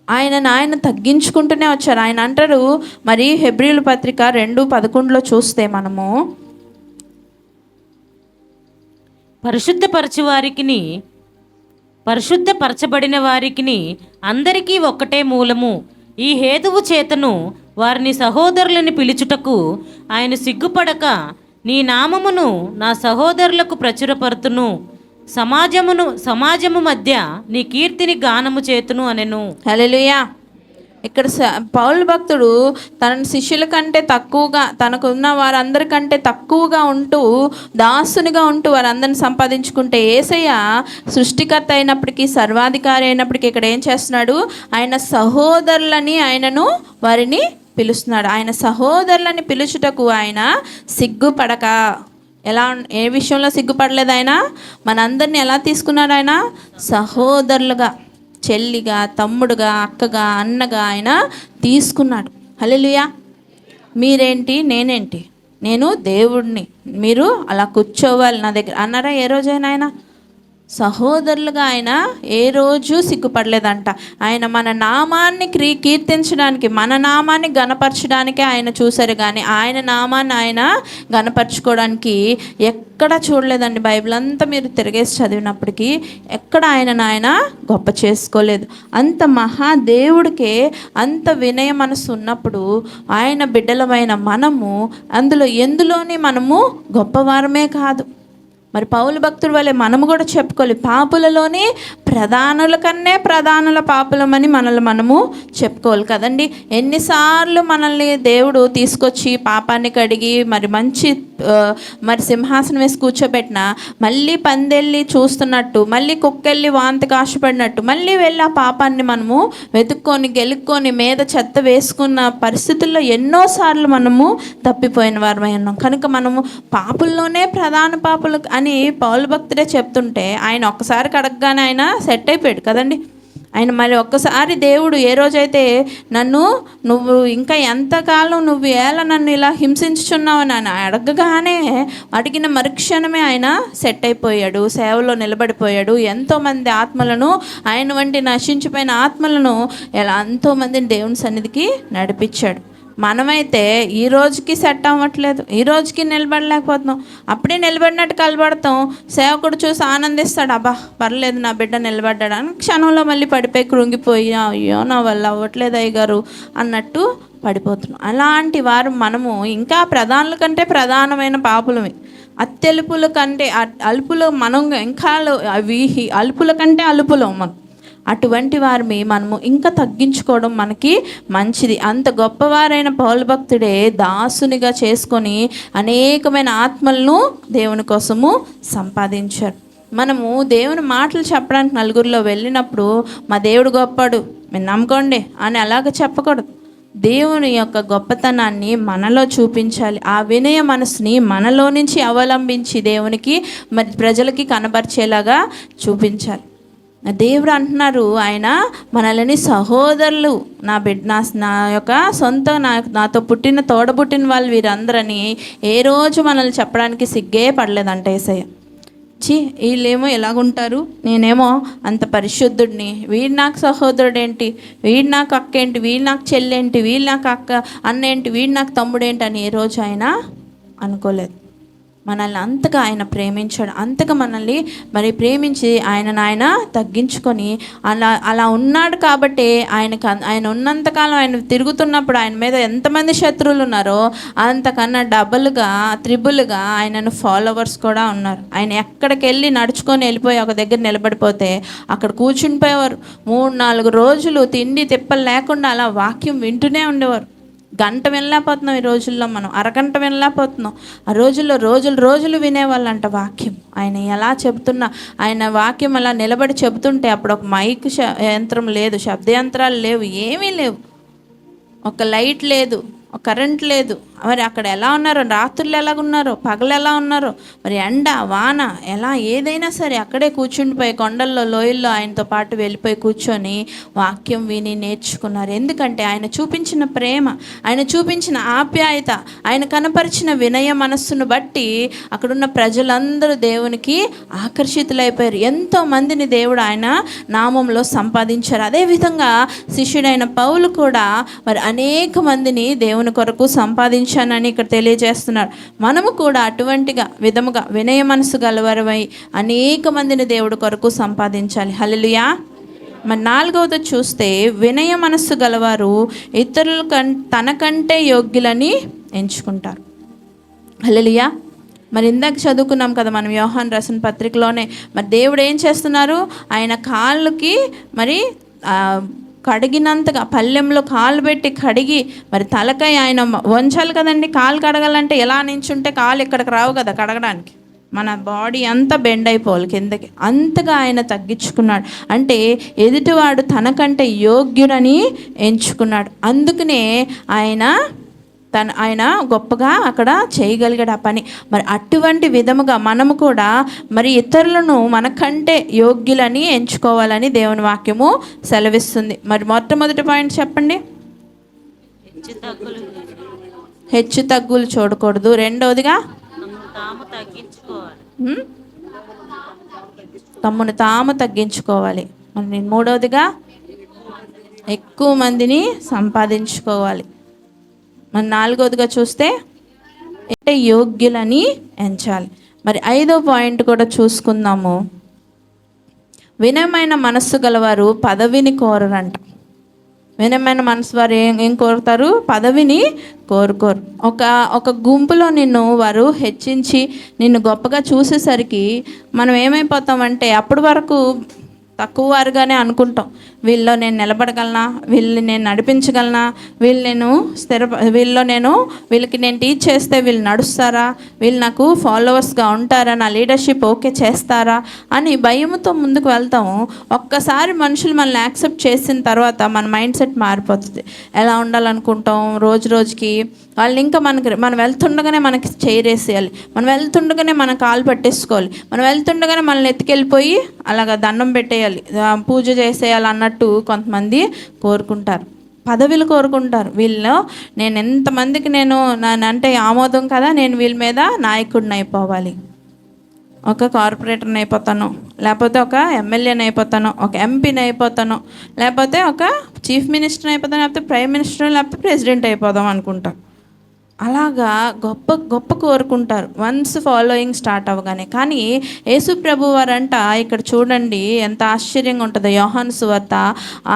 ఆయన తగ్గించుకుంటూనే వచ్చారు. ఆయన అంటారు మరి హెబ్రీయుల పత్రిక 2:11 చూస్తే మనము, పరిశుద్ధపరచబడిన వారికిని అందరికీ ఒక్కటే మూలము, ఈ హేతువు చేతను వారిని సహోదరులని పిలుచుటకు ఆయన సిగ్గుపడక నీ నామమును నా సహోదరులకు ప్రచురపరుతును, సమాజము మధ్య నీ కీర్తిని గానము చేతును అనెను. హల్లెలూయా. ఇక్కడ పౌలు భక్తుడు తన శిష్యుల కంటే తక్కువగా, తనకున్న వారందరికంటే తక్కువగా ఉంటూ దాసునిగా ఉంటూ వారందరిని సంపాదించుకుంటే, యేసయ్య సృష్టికర్త అయినప్పటికీ సర్వాధికారి అయినప్పటికీ ఇక్కడ ఏం చేస్తున్నాడు? ఆయన సహోదరులని వారిని పిలుస్తున్నాడు. ఆయన సహోదరులని పిలుచుటకు ఆయన సిగ్గుపడక, ఏ విషయంలో సిగ్గుపడలేదు ఆయన? మనందరినీ ఎలా తీసుకున్నాడు? ఆయన సహోదరులుగా, చెల్లిగా, తమ్ముడుగా, అక్కగా, అన్నగా ఆయన తీసుకున్నాడు. హల్లెలూయా. మీరేంటి, నేనేంటి, నేను దేవుడిని, మీరు అలా కూర్చోవాలి నా దగ్గర అన్నారా ఏ రోజైనా? ఆయన సహోదరులుగా ఆయన ఏ రోజు సిగ్గుపడలేదంట. ఆయన మన నామాన్ని కీర్తించడానికి, మన నామాన్ని గణపరచడానికే ఆయన చూశారు కానీ ఆయన నామాన్ని ఆయన గణపరచుకోవడానికి ఎక్కడ చూడలేదండి. బైబిల్ అంతా మీరు తిరిగేసి చదివినప్పటికీ ఎక్కడ ఆయన గొప్ప చేసుకోలేదు. అంత మహాదేవుడికే అంత వినయ మనసు ఉన్నప్పుడు ఆయన బిడ్డలమైన మనము ఎందులోని మనము గొప్పవారమే కాదు. మరి పౌలు భక్తుల వల్లే మనము కూడా చెప్పుకోవాలి, పాపులలోనే ప్రధానుల కన్నే ప్రధానుల పాపులమని మనము చెప్పుకోవాలి కదండి. ఎన్నిసార్లు మనల్ని దేవుడు తీసుకొచ్చి పాపాన్ని కడిగి మరి సింహాసనం వేసి కూర్చోబెట్టినా మళ్ళీ పందెళ్ళి చూస్తున్నట్టు, మళ్ళీ కుక్కెళ్ళి వాంతికి ఆశపడినట్టు మళ్ళీ వెళ్ళి ఆ పాపాన్ని మనము వెతుక్కొని గెలుక్కొని మీద చెత్త వేసుకున్న పరిస్థితుల్లో ఎన్నోసార్లు మనము తప్పిపోయిన వారమై ఉన్నాం. కనుక మనము పాపుల్లోనే ప్రధాన పాపులు అని పౌలు భక్తుడే చెప్తుంటే ఆయన ఒక్కసారి కడగగానే ఆయన సెట్ అయిపోయాడు కదండి. ఆయన మరి ఒక్కసారి దేవుడు ఏ రోజైతే నువ్వు ఇంకా ఎంతకాలం నువ్వు ఎలా నన్ను ఇలా హింసించుచున్నావు అని అడగగానే అడిగిన మరుక్షణమే ఆయన సెట్ అయిపోయాడు, సేవలో నిలబడిపోయాడు. ఎంతోమంది ఆత్మలను, ఆయన వంటి నశించిపోయిన ఆత్మలను ఎంతోమందిని దేవుని సన్నిధికి నడిపించాడు. మనమైతే ఈ రోజుకి సెట్ అవ్వట్లేదు, ఈ రోజుకి నిలబడలేకపోతున్నాం. అప్పుడే నిలబడినట్టు కలబడతాం, సేవకుడు చూసి ఆనందిస్తాడు, అబ్బా పర్లేదు నా బిడ్డ నిలబడ్డాడు అని. క్షణంలో మళ్ళీ పడిపోయి కృంగిపోయి అయ్యో నా వల్ల అవ్వట్లేదు అయ్యగారు అన్నట్టు పడిపోతున్నాం. అలాంటి వారు మనము ఇంకా ప్రధానుల కంటే ప్రధానమైన పాపులమే. అత్యల్పుల కంటే అల్పులు మనం ఇంకా అల్పుల కంటే అల్పులం మనం. అటువంటి వారిని మనము ఇంకా తగ్గించుకోవడం మనకి మంచిది. అంత గొప్పవారైన పౌలు భక్తుడే దాసునిగా చేసుకొని అనేకమైన ఆత్మలను దేవుని కోసము సంపాదించారు. మనము దేవుని మాటలు చెప్పడానికి నలుగురిలో వెళ్ళినప్పుడు మా దేవుడు గొప్పడు మీరు నమ్ముకోండి అని అలాగ చెప్పకూడదు. దేవుని యొక్క గొప్పతనాన్ని మనలో చూపించాలి. ఆ వినయ మనసుని మనలో నుంచి అవలంబించి దేవునికి మరి ప్రజలకి కనబరిచేలాగా చూపించాలి. దేవుడు అంటున్నారు, ఆయన మనల్ని సహోదరులు, నా యొక్క సొంత నాతో పుట్టిన తోడబుట్టిన వాళ్ళు వీరందరని ఏ రోజు మనల్ని చెప్పడానికి సిగ్గే పడలేదంట యేసయ్య. వీళ్ళేమో ఎలాగుంటారు, నేనేమో అంత పరిశుద్ధుడిని, వీడు నాకు సహోదరుడేంటి, వీడు నాకు అక్క ఏంటి, వీడు నాకు చెల్లేంటి, వీళ్ళు నాకు అక్క అన్నేంటి, వీడు నాకు తమ్ముడేంటి అని ఏ రోజు ఆయన అనుకోలేదు. మనల్ని అంతగా ఆయన ప్రేమించాడు. అంతగా మనల్ని మరి ప్రేమించి ఆయన తగ్గించుకొని అలా ఉన్నాడు. కాబట్టి ఆయన ఉన్నంతకాలం ఆయన తిరుగుతున్నప్పుడు ఆయన మీద ఎంతమంది శత్రువులు ఉన్నారో అంతకన్నా డబుల్గా త్రిబుల్గా ఆయనను ఫాలోవర్స్ కూడా ఉన్నారు. ఆయన ఎక్కడికి వెళ్ళి నడుచుకొని వెళ్ళిపోయి ఒక దగ్గర నిలబడిపోతే అక్కడ కూర్చుని పోయేవారు. 3-4 రోజులు తిండి తిప్పలు లేకుండా అలా వాక్యం వింటూనే ఉండేవారు. గంట వినలేకపోతున్నాం ఈ రోజుల్లో, మనం అరగంట వినలేకపోతున్నాం. ఆ రోజుల్లో రోజులు వినేవాళ్ళంట వాక్యం. ఆయన ఎలా చెబుతున్నా, ఆయన వాక్యం అలా నిలబడి చెబుతుంటే అప్పుడు ఒక మైక్ యంత్రం లేదు, శబ్ద యంత్రాలు లేవు, ఏమీ లేవు, ఒక లైట్ లేదు, ఒక కరెంట్ లేదు. మరి అక్కడ ఎలా ఉన్నారో, రాత్రులు ఎలాగున్నారో, పగలు ఎలా ఉన్నారో, మరి ఎండ వాన ఎలా ఏదైనా సరే అక్కడే కూర్చుండిపోయి కొండల్లో లోయల్లో ఆయనతో పాటు వెళ్ళిపోయి కూర్చొని వాక్యం విని నేర్చుకున్నారు. ఎందుకంటే ఆయన చూపించిన ప్రేమ, ఆయన చూపించిన ఆప్యాయత, ఆయన కనపరిచిన వినయ మనస్సును బట్టి అక్కడున్న ప్రజలందరూ దేవునికి ఆకర్షితులైపోయారు. ఎంతో మందిని దేవుడు ఆయన నామంలో సంపాదించారు. అదేవిధంగా శిష్యుడైన పౌలు కూడా మరి అనేక మందిని దేవుని కొరకు సంపాదించారని ఇక్కడ తెలియజేస్తున్నాడు. మనము కూడా అటువంటిగా విధముగా వినయ మనసు గలవారమై అనేక మందిని దేవుడి కొరకు సంపాదించాలి. హల్లెలూయా. మరి 4వది చూస్తే, వినయ మనస్సు గలవారు ఇతరుల తనకంటే యోగ్యులని ఎంచుకుంటారు. హల్లెలూయా. మరి ఇందాక చదువుకున్నాం కదా మనం యోహాను రాసిన పత్రికలోనే, మరి దేవుడు ఏం చేస్తున్నారు, ఆయన కాళ్ళకి మరి కడిగినంతగా పళ్ళెంలో కాలు పెట్టి కడిగి మరి తలకాయ ఆయన వంచాలి కదండి. కాలు కడగాలంటే ఎలా నించుంటే కాలు ఇక్కడికి రావు కదా కడగడానికి, మన బాడీ అంతా బెండ్ అయిపోవాలి కిందకి. అంతగా ఆయన తగ్గించుకున్నాడు. అంటే ఎదుటివాడు తనకంటే యోగ్యుడని ఎంచుకున్నాడు. అందుకనే ఆయన గొప్పగా అక్కడ చేయగలిగాడు ఆ పని. మరి అటువంటి విధముగా మనము కూడా మరి ఇతరులను మనకంటే యోగ్యులని ఎంచుకోవాలని దేవుని వాక్యము సెలవిస్తుంది. మరి మొట్టమొదటి పాయింట్ చెప్పండి, హెచ్చు తగ్గులు చూడకూడదు. రెండవదిగా తమ్మును తాము తగ్గించుకోవాలి. మరి మూడవదిగా ఎక్కువ మందిని సంపాదించుకోవాలి. మరి 4వదిగా చూస్తే అంటే యోగ్యులని ఎంచాలి. మరి 5వ పాయింట్ కూడా చూసుకుందాము. వినయమైన మనస్సు గలవారు పదవిని కోరరంట. వినయమైన మనసు వారు ఏం కోరుతారు, పదవిని కోరుకోరు. ఒక గుంపులో వారు హెచ్చించి నిన్ను గొప్పగా చూసేసరికి మనం ఏమైపోతామంటే అప్పటి వరకు తక్కువ వారుగానే అనుకుంటాం. వీళ్ళలో నేను నిలబడగలనా, వీళ్ళని నేను నడిపించగలనా, వీళ్ళకి నేను టీచ్ చేస్తే వీళ్ళు నడుస్తారా, వీళ్ళు నాకు ఫాలోవర్స్గా ఉంటారా, నా లీడర్షిప్ ఓకే చేస్తారా అని భయంతో ముందుకు వెళ్తాము. ఒక్కసారి మనుషులు మనల్ని యాక్సెప్ట్ చేసిన తర్వాత మన మైండ్ సెట్ మారిపోతుంది. ఎలా ఉండాలనుకుంటాం రోజుకి. వాళ్ళు ఇంకా మనం వెళ్తుండగానే మనకి చేరేసేయాలి, మనం వెళ్తుండగానే మన కాలు పట్టేసుకోవాలి, మనం వెళ్తుండగానే మనల్ని ఎత్తుకెళ్ళిపోయి అలాగ దండం పెట్టేయాలి. చేసేయాలి, పూజ చేసేయాలి అన్నట్టు కొంతమంది కోరుకుంటారు, పదవులు కోరుకుంటారు. వీళ్ళు నేను ఎంతమందికి నేను అంటే ఆమోదం కదా, నేను వీళ్ళ మీద నాయకుడిని అయిపోవాలి, ఒక కార్పొరేటర్ని అయిపోతాను, లేకపోతే ఒక ఎమ్మెల్యేని అయిపోతాను, ఒక ఎంపీని అయిపోతాను, లేకపోతే ఒక చీఫ్ మినిస్టర్ని అయిపోతాను, లేకపోతే ప్రైమ్ మినిస్టర్, లేకపోతే ప్రెసిడెంట్ అయిపోదాం అనుకుంటాం. అలాగా గొప్ప గొప్ప కోరుకుంటారు వన్స్ ఫాలోయింగ్ స్టార్ట్ అవ్వగానే. కానీ యేసు ప్రభు వారంట ఇక్కడ చూడండి ఎంత ఆశ్చర్యంగా ఉంటుందో. యోహాను సువార్త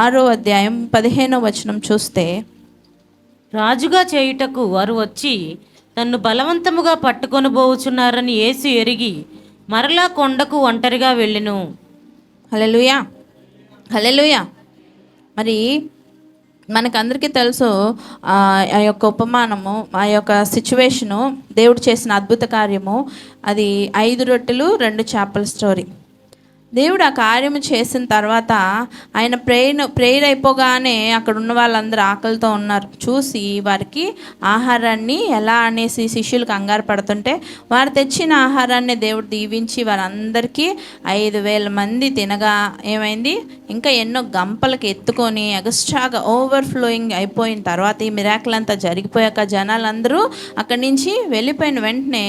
6వ అధ్యాయం 15వ వచనం చూస్తే, రాజుగా చేయుటకు వారు వచ్చి తన్ను బలవంతముగా పట్టుకొని పోవుచున్నారని యేసు ఎరిగి మరలా కొండకు ఒంటరిగా వెళ్ళెను. హల్లెలూయా, హల్లెలూయా. మరి మనకందరికీ తెలుసు ఆ యొక్క ఉపమానము, ఆ యొక్క సిచ్యువేషను, దేవుడు చేసిన అద్భుత కార్యము, అది 5 రొట్టెలు 2 చేపల స్టోరీ. దేవుడు ఆ కార్యము చేసిన తర్వాత ఆయన ప్రేయర్ అయిపోగానే అక్కడ ఉన్న వాళ్ళందరూ ఆకలితో ఉన్నారు. చూసి వారికి ఆహారాన్ని ఎలా అనేసి శిష్యులు కంగారు పడుతుంటే, వారు తెచ్చిన ఆహారాన్ని దేవుడు దీవించి వారందరికీ 5,000 మంది తినగా ఏమైంది, ఇంకా ఎన్నో గంపలకి ఎత్తుకొని ఎగస్ట్రాగా ఓవర్ఫ్లోయింగ్ అయిపోయిన తర్వాత, ఈ మిరాకిల్ అంతా జరిగిపోయాక జనాలందరూ అక్కడి నుంచి వెళ్ళిపోయిన వెంటనే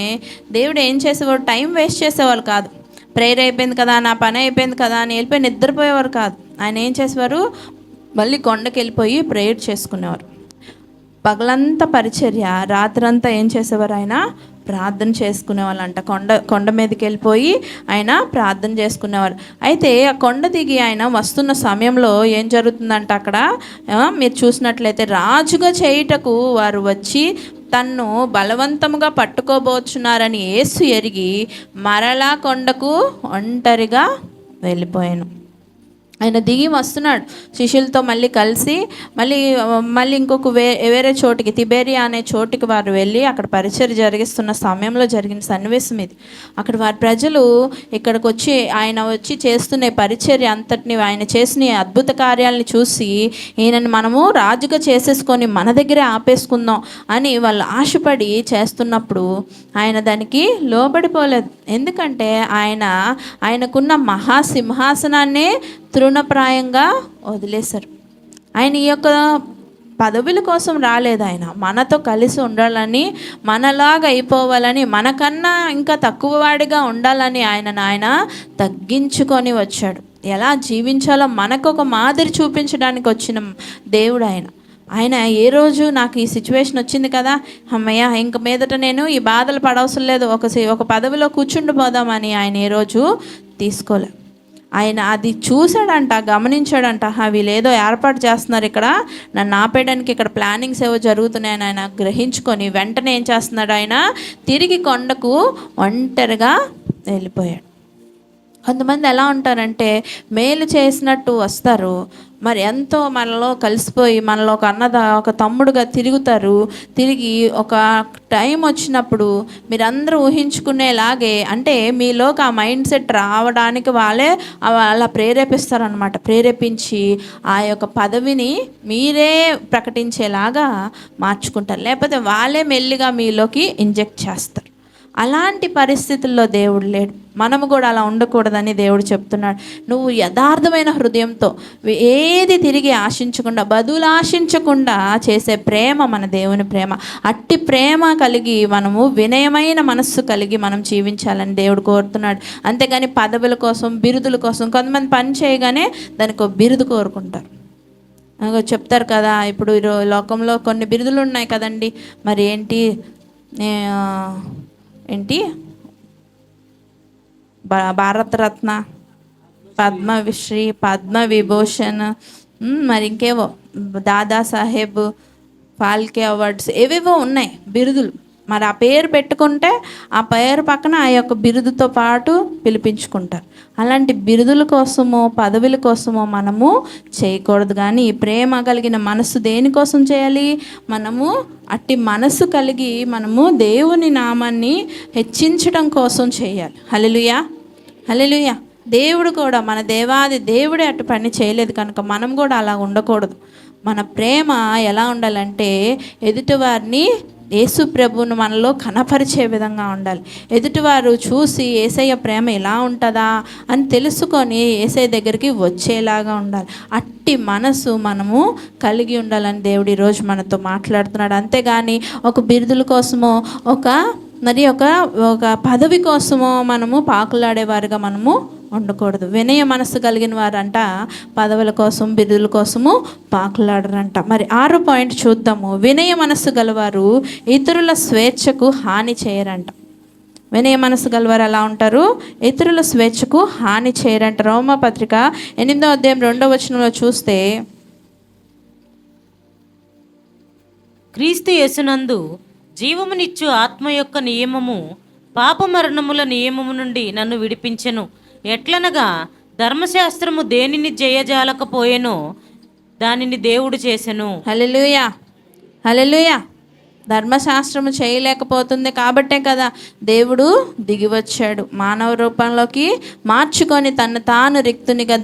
దేవుడు ఏం చేసేవాడు, టైం వేస్ట్ చేసేవాళ్ళు కాదు. ప్రేయర్ అయిపోయింది కదా, నా పని అయిపోయింది కదా అని వెళ్ళిపోయి నిద్రపోయేవారు కాదు. ఆయన ఏం చేసేవారు, మళ్ళీ కొండకి వెళ్ళిపోయి ప్రేయర్ చేసుకునేవారు. పగలంతా పరిచర్య, రాత్రంతా ఏం చేసేవారు, ఆయన ప్రార్థన చేసుకునేవాళ్ళంట. కొండ మీదకి వెళ్ళిపోయి ఆయన ప్రార్థన చేసుకునేవారు. అయితే ఆ కొండ దిగి ఆయన వస్తున్న సమయంలో ఏం జరుగుతుందంట, అక్కడ మీరు చూసినట్లయితే రాజుగా చేయుటకు వారు వచ్చి తన్ను బలవంతముగా పట్టుకోబోచున్నారని యేసు ఎరిగి మరలా కొండకు ఒంటరిగా వెళ్ళిపోయాను. ఆయన దిగి వస్తున్నాడు శిష్యులతో మళ్ళీ కలిసి, మళ్ళీ ఇంకొక వేరే చోటికి, తిబేరియా అనే చోటికి వారు వెళ్ళి అక్కడ పరిచర్య జరిగిస్తున్న సమయంలో జరిగిన సన్నివేశం ఇది. అక్కడ వారి ప్రజలు ఇక్కడికి వచ్చి ఆయన వచ్చి చేస్తున్న పరిచర్య అంతటిని, ఆయన చేసిన అద్భుత కార్యాలని చూసి ఈయనని మనము రాజుగా చేసేసుకొని మన దగ్గరే ఆపేసుకుందాం అని వాళ్ళు ఆశపడి చేస్తున్నప్పుడు ఆయన దానికి లోబడిపోలేదు. ఎందుకంటే ఆయనకున్న మహాసింహాసనాన్నే తృణప్రాయంగా వదిలేశారు. ఆయన ఈ యొక్క పదవుల కోసం రాలేదు, ఆయన మనతో కలిసి ఉండాలని, మనలాగా అయిపోవాలని, మనకన్నా ఇంకా తక్కువ వాడిగా ఉండాలని ఆయన తగ్గించుకొని వచ్చాడు. ఎలా జీవించాలో మనకు ఒక మాదిరి చూపించడానికి వచ్చిన దేవుడు ఆయన ఏ రోజు నాకు ఈ సిచ్యువేషన్ వచ్చింది కదా, అమ్మయ్య ఇంక మీదట నేను ఈ బాధలు పడవసరం లేదు, ఒక పదవిలో కూర్చుండిపోదామని ఆయన ఏ రోజు తీసుకోలే. ఆయన అది చూశాడంట, గమనించాడంట, వీళ్ళు ఏదో ఏర్పాటు చేస్తున్నారు ఇక్కడ, నన్ను ఆపేయడానికి ఇక్కడ ప్లానింగ్స్ ఏవో జరుగుతున్నాయని ఆయన గ్రహించుకొని వెంటనే ఏం చేస్తున్నాడు, ఆయన తిరిగి కొండకు ఒంటరిగా వెళ్ళిపోయాడు. కొంతమంది ఎలా ఉంటారంటే మేలు చేసినట్టు వస్తారు, మరి ఎంతో మనలో కలిసిపోయి మనలో ఒక తమ్ముడుగా తిరుగుతారు. తిరిగి ఒక టైం వచ్చినప్పుడు మీరందరూ ఊహించుకునేలాగే, అంటే మీలోకి ఆ మైండ్ సెట్ రావడానికి వాళ్ళే అలా ప్రేరేపిస్తారనమాట. ప్రేరేపించి ఆ యొక్క పదవిని మీరే ప్రకటించేలాగా మార్చుకుంటారు, లేకపోతే వాళ్ళే మెల్లిగా మీలోకి ఇంజెక్ట్ చేస్తారు. అలాంటి పరిస్థితుల్లో దేవుడు లేడు. మనము కూడా అలా ఉండకూడదని దేవుడు చెప్తున్నాడు. నువ్వు యథార్థమైన హృదయంతో ఏది తిరిగి ఆశించకుండా, బదులు ఆశించకుండా చేసే ప్రేమ మన దేవుని ప్రేమ. అట్టి ప్రేమ కలిగి మనము వినయమైన మనస్సు కలిగి మనం జీవించాలని దేవుడు కోరుతున్నాడు. అంతేగాని పదవుల కోసం, బిరుదుల కోసం, కొంతమంది పని చేయగానే దానికి ఒక బిరుదు కోరుకుంటారు. చెప్తారు కదా, ఇప్పుడు లోకంలో కొన్ని బిరుదులు ఉన్నాయి కదండి, మరి ఏంటి భారతరత్న, పద్మశ్రీ, పద్మవిభూషణ్, మరి ఇంకేవో దాదాసాహెబ్ ఫాల్కే అవార్డ్స్, ఏవేవో ఉన్నాయి బిరుదులు. మరి ఆ పేరు పెట్టుకుంటే ఆ పేరు పక్కన ఆ యొక్క బిరుదుతో పాటు పిలిపించుకుంటారు. అలాంటి బిరుదుల కోసమో పదవుల కోసమో మనము చేయకూడదు. కానీ ఈ ప్రేమ కలిగిన మనసు దేనికోసం చేయాలి, మనము అట్టి మనసు కలిగి మనము దేవుని నామాన్ని హెచ్చించడం కోసం చేయాలి. హల్లెలూయా, హల్లెలూయా. దేవుడు కూడా, మన దేవాది దేవుడే అటు పని చేయలేదు కనుక మనం కూడా అలా ఉండకూడదు. మన ప్రేమ ఎలా ఉండాలంటే ఎదుటివారిని యేసు ప్రభువును మనలో కనపరిచే విధంగా ఉండాలి. ఎదుటివారు చూసి యేసయ్య ప్రేమ ఎలా ఉంటుందా అని తెలుసుకొని యేసయ్య దగ్గరికి వచ్చేలాగా ఉండాలి. అట్టి మనసు మనము కలిగి ఉండాలని దేవుడు ఈరోజు మనతో మాట్లాడుతున్నాడు. అంతేగాని ఒక బిరుదుల కోసమో ఒక పదవి కోసమో మనము పాకులాడేవారుగా మనము ఉండకూడదు. వినయ మనసు కలిగిన వారంట పదవుల కోసం బిరుదుల కోసము పాకులాడరంట. మరి 6వ పాయింట్ చూద్దాము. వినయ మనస్సు గలవారు ఇతరుల స్వేచ్ఛకు హాని చేయరంట. వినయ మనసు గలవారు ఎలా ఉంటారు? ఇతరుల స్వేచ్ఛకు హాని చేయరంట. రోమాపత్రిక 8వ అధ్యాయం 2వ వచనంలో చూస్తే, క్రీస్తు యేసునందు జీవమునిచ్చు ఆత్మ యొక్క నియమము పాపమరణముల నియమము నుండి నన్ను విడిపించెను. ఎట్లనగా ధర్మశాస్త్రము దేనిని జయజాలకపోయెనో దానిని దేవుడు చేసెను. హల్లెలూయా, హల్లెలూయా. ధర్మశాస్త్రము చేయలేకపోతుంది కాబట్టే కదా దేవుడు దిగి వచ్చాడు. మానవ రూపంలోకి మార్చుకొని తను తాను రిక్తునిగా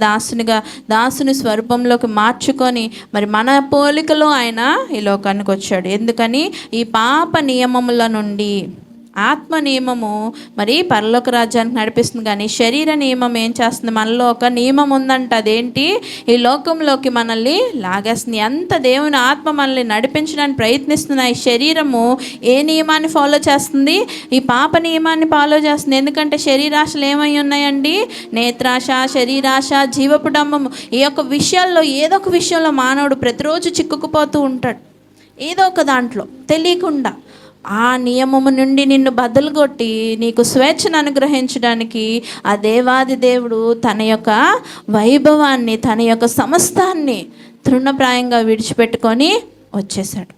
దాసుని స్వరూపంలోకి మార్చుకొని మరి మన పోలికలో ఆయన ఈ లోకానికి వచ్చాడు. ఎందుకని? ఈ పాప నియమముల నుండి. ఆత్మ నియమము మరి పరలోక రాజ్యానికి నడిపిస్తుంది, కానీ శరీర నియమం ఏం చేస్తుంది? మనలో ఒక నియమం ఉందంట. అదేంటి? ఈ లోకంలోకి మనల్ని లాగేస్తుంది. ఎంత దేవుని ఆత్మ మనల్ని నడిపించడానికి ప్రయత్నిస్తున్న ఈ శరీరము ఏ నియమాన్ని ఫాలో చేస్తుంది? ఈ పాప నియమాన్ని ఫాలో చేస్తుంది. ఎందుకంటే శరీరాశలు ఏమై ఉన్నాయండి? నేత్రాశ, శరీరాశ, జీవపుడంబము. ఈ యొక్క విషయాల్లో ఏదో ఒక విషయంలో మానవుడు ప్రతిరోజు చిక్కుకుపోతూ ఉంటాడు. ఏదో ఒక దాంట్లో తెలియకుండా. ఆ నియమము నుండి నిన్ను బదులుగొట్టి నీకు స్వేచ్ఛను అనుగ్రహించడానికి ఆ దేవాది దేవుడు తన యొక్క వైభవాన్ని, తన యొక్క సమస్తాన్ని తృణప్రాయంగా విడిచిపెట్టుకొని వచ్చేసాడు.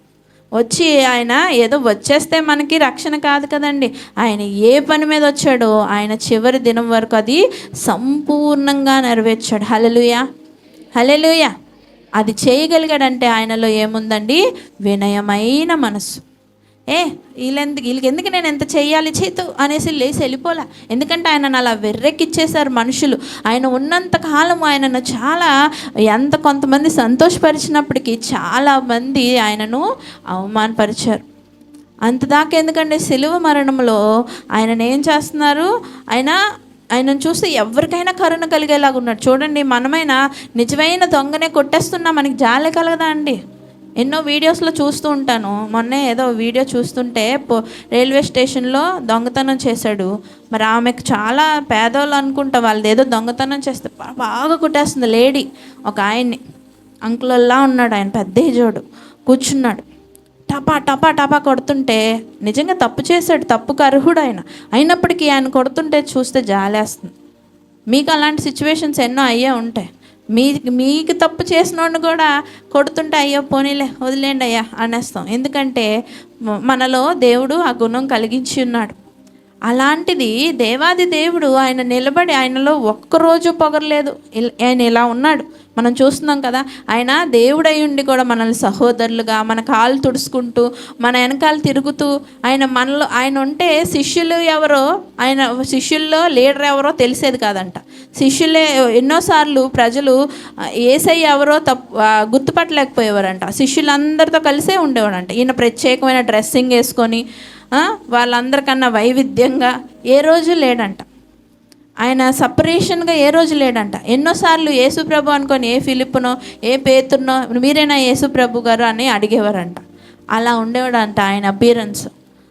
వచ్చి ఆయన ఏదో వచ్చేస్తే మనకి రక్షణ కాదు కదండి. ఆయన ఏ పని మీద వచ్చాడో ఆయన చివరి దినం వరకు అది సంపూర్ణంగా నెరవేర్చాడు. హల్లెలూయా, హల్లెలూయా. అది చేయగలిగాడంటే ఆయనలో ఏముందండి? వినయమైన మనసు. వీళ్ళకి ఎందుకు నేను ఎంత చెయ్యాలి చేతు అనేసి లేచి వెళ్ళిపోలే. ఎందుకంటే ఆయనను అలా వెర్రెక్కిచ్చేశారు మనుషులు. ఆయన ఉన్నంత కాలం ఆయనను కొంతమంది సంతోషపరిచినప్పటికీ చాలామంది ఆయనను అవమానపరిచారు. అంతదాకా ఎందుకంటే సిలువ మరణంలో ఆయనను ఏం చేస్తున్నారు? ఆయనను చూస్తే ఎవరికైనా కరుణ కలిగేలాగా ఉన్నాడు. చూడండి, మనమైనా నిజమైన దొంగనే కొట్టేస్తున్నా మనకి జాలే కలగదా అండి? ఎన్నో వీడియోస్లో చూస్తూ ఉంటాను. మొన్నే ఏదో వీడియో చూస్తుంటే రైల్వే స్టేషన్లో దొంగతనం చేశాడు. మరి ఆమెకు చాలా పేదవాళ్ళు అనుకుంటా, వాళ్ళది ఏదో దొంగతనం చేస్తే బాగా కుట్టేస్తుంది లేడీ. ఒక ఆయన్ని అంకులల్లా ఉన్నాడు, ఆయన పెద్ద ఏజోడు కూర్చున్నాడు. టపా టపా టపా కొడుతుంటే నిజంగా తప్పు చేశాడు, తప్పుకు అర్హుడు ఆయన. అయినప్పటికీ ఆయన కొడుతుంటే చూస్తే జాలేస్తుంది. మీకు అలాంటి సిచ్యువేషన్స్ ఎన్నో అయ్యే ఉంటాయి. మీకు తప్పు చేసినోడిని కూడా కొడుతుంటే అయ్యో పోనీలే వదిలేండి అయ్యా అనేస్తాం. ఎందుకంటే మనలో దేవుడు ఆ గుణం కలిగించి ఉన్నాడు. అలాంటిది దేవాది దేవుడు ఆయన నిలబడి ఆయనలో ఒక్కరోజు పొగరలేదు. ఆయన ఇలా ఉన్నాడు, మనం చూస్తున్నాం కదా. ఆయన దేవుడై ఉండి కూడా మనల్ని సహోదరులుగా మన కాళ్ళు తుడుచుకుంటూ మన వెనకాల తిరుగుతూ ఆయన ఉంటే శిష్యులు ఎవరో, శిష్యుల్లో లీడర్ ఎవరో తెలిసేది కాదంట. శిష్యులే ఎన్నోసార్లు ప్రజలు యేసయ్య ఎవరో గుర్తుపట్టలేకపోయేవారంట. శిష్యులందరితో కలిసే ఉండేవాడంట. ఈయన ప్రత్యేకమైన డ్రెస్సింగ్ వేసుకొని వాళ్ళందరికన్నా వైవిధ్యంగా ఏ రోజు లేడంట. ఆయన సపరేషన్గా ఏ రోజు లేడంట. ఎన్నోసార్లు యేసు ప్రభు అనుకొని ఏ ఫిలిప్పునో ఏ పేతురునో మీరేనా యేసు ప్రభు గారు అని అడిగేవారంట. అలా ఉండేవాడంట ఆయన అపియరెన్స్.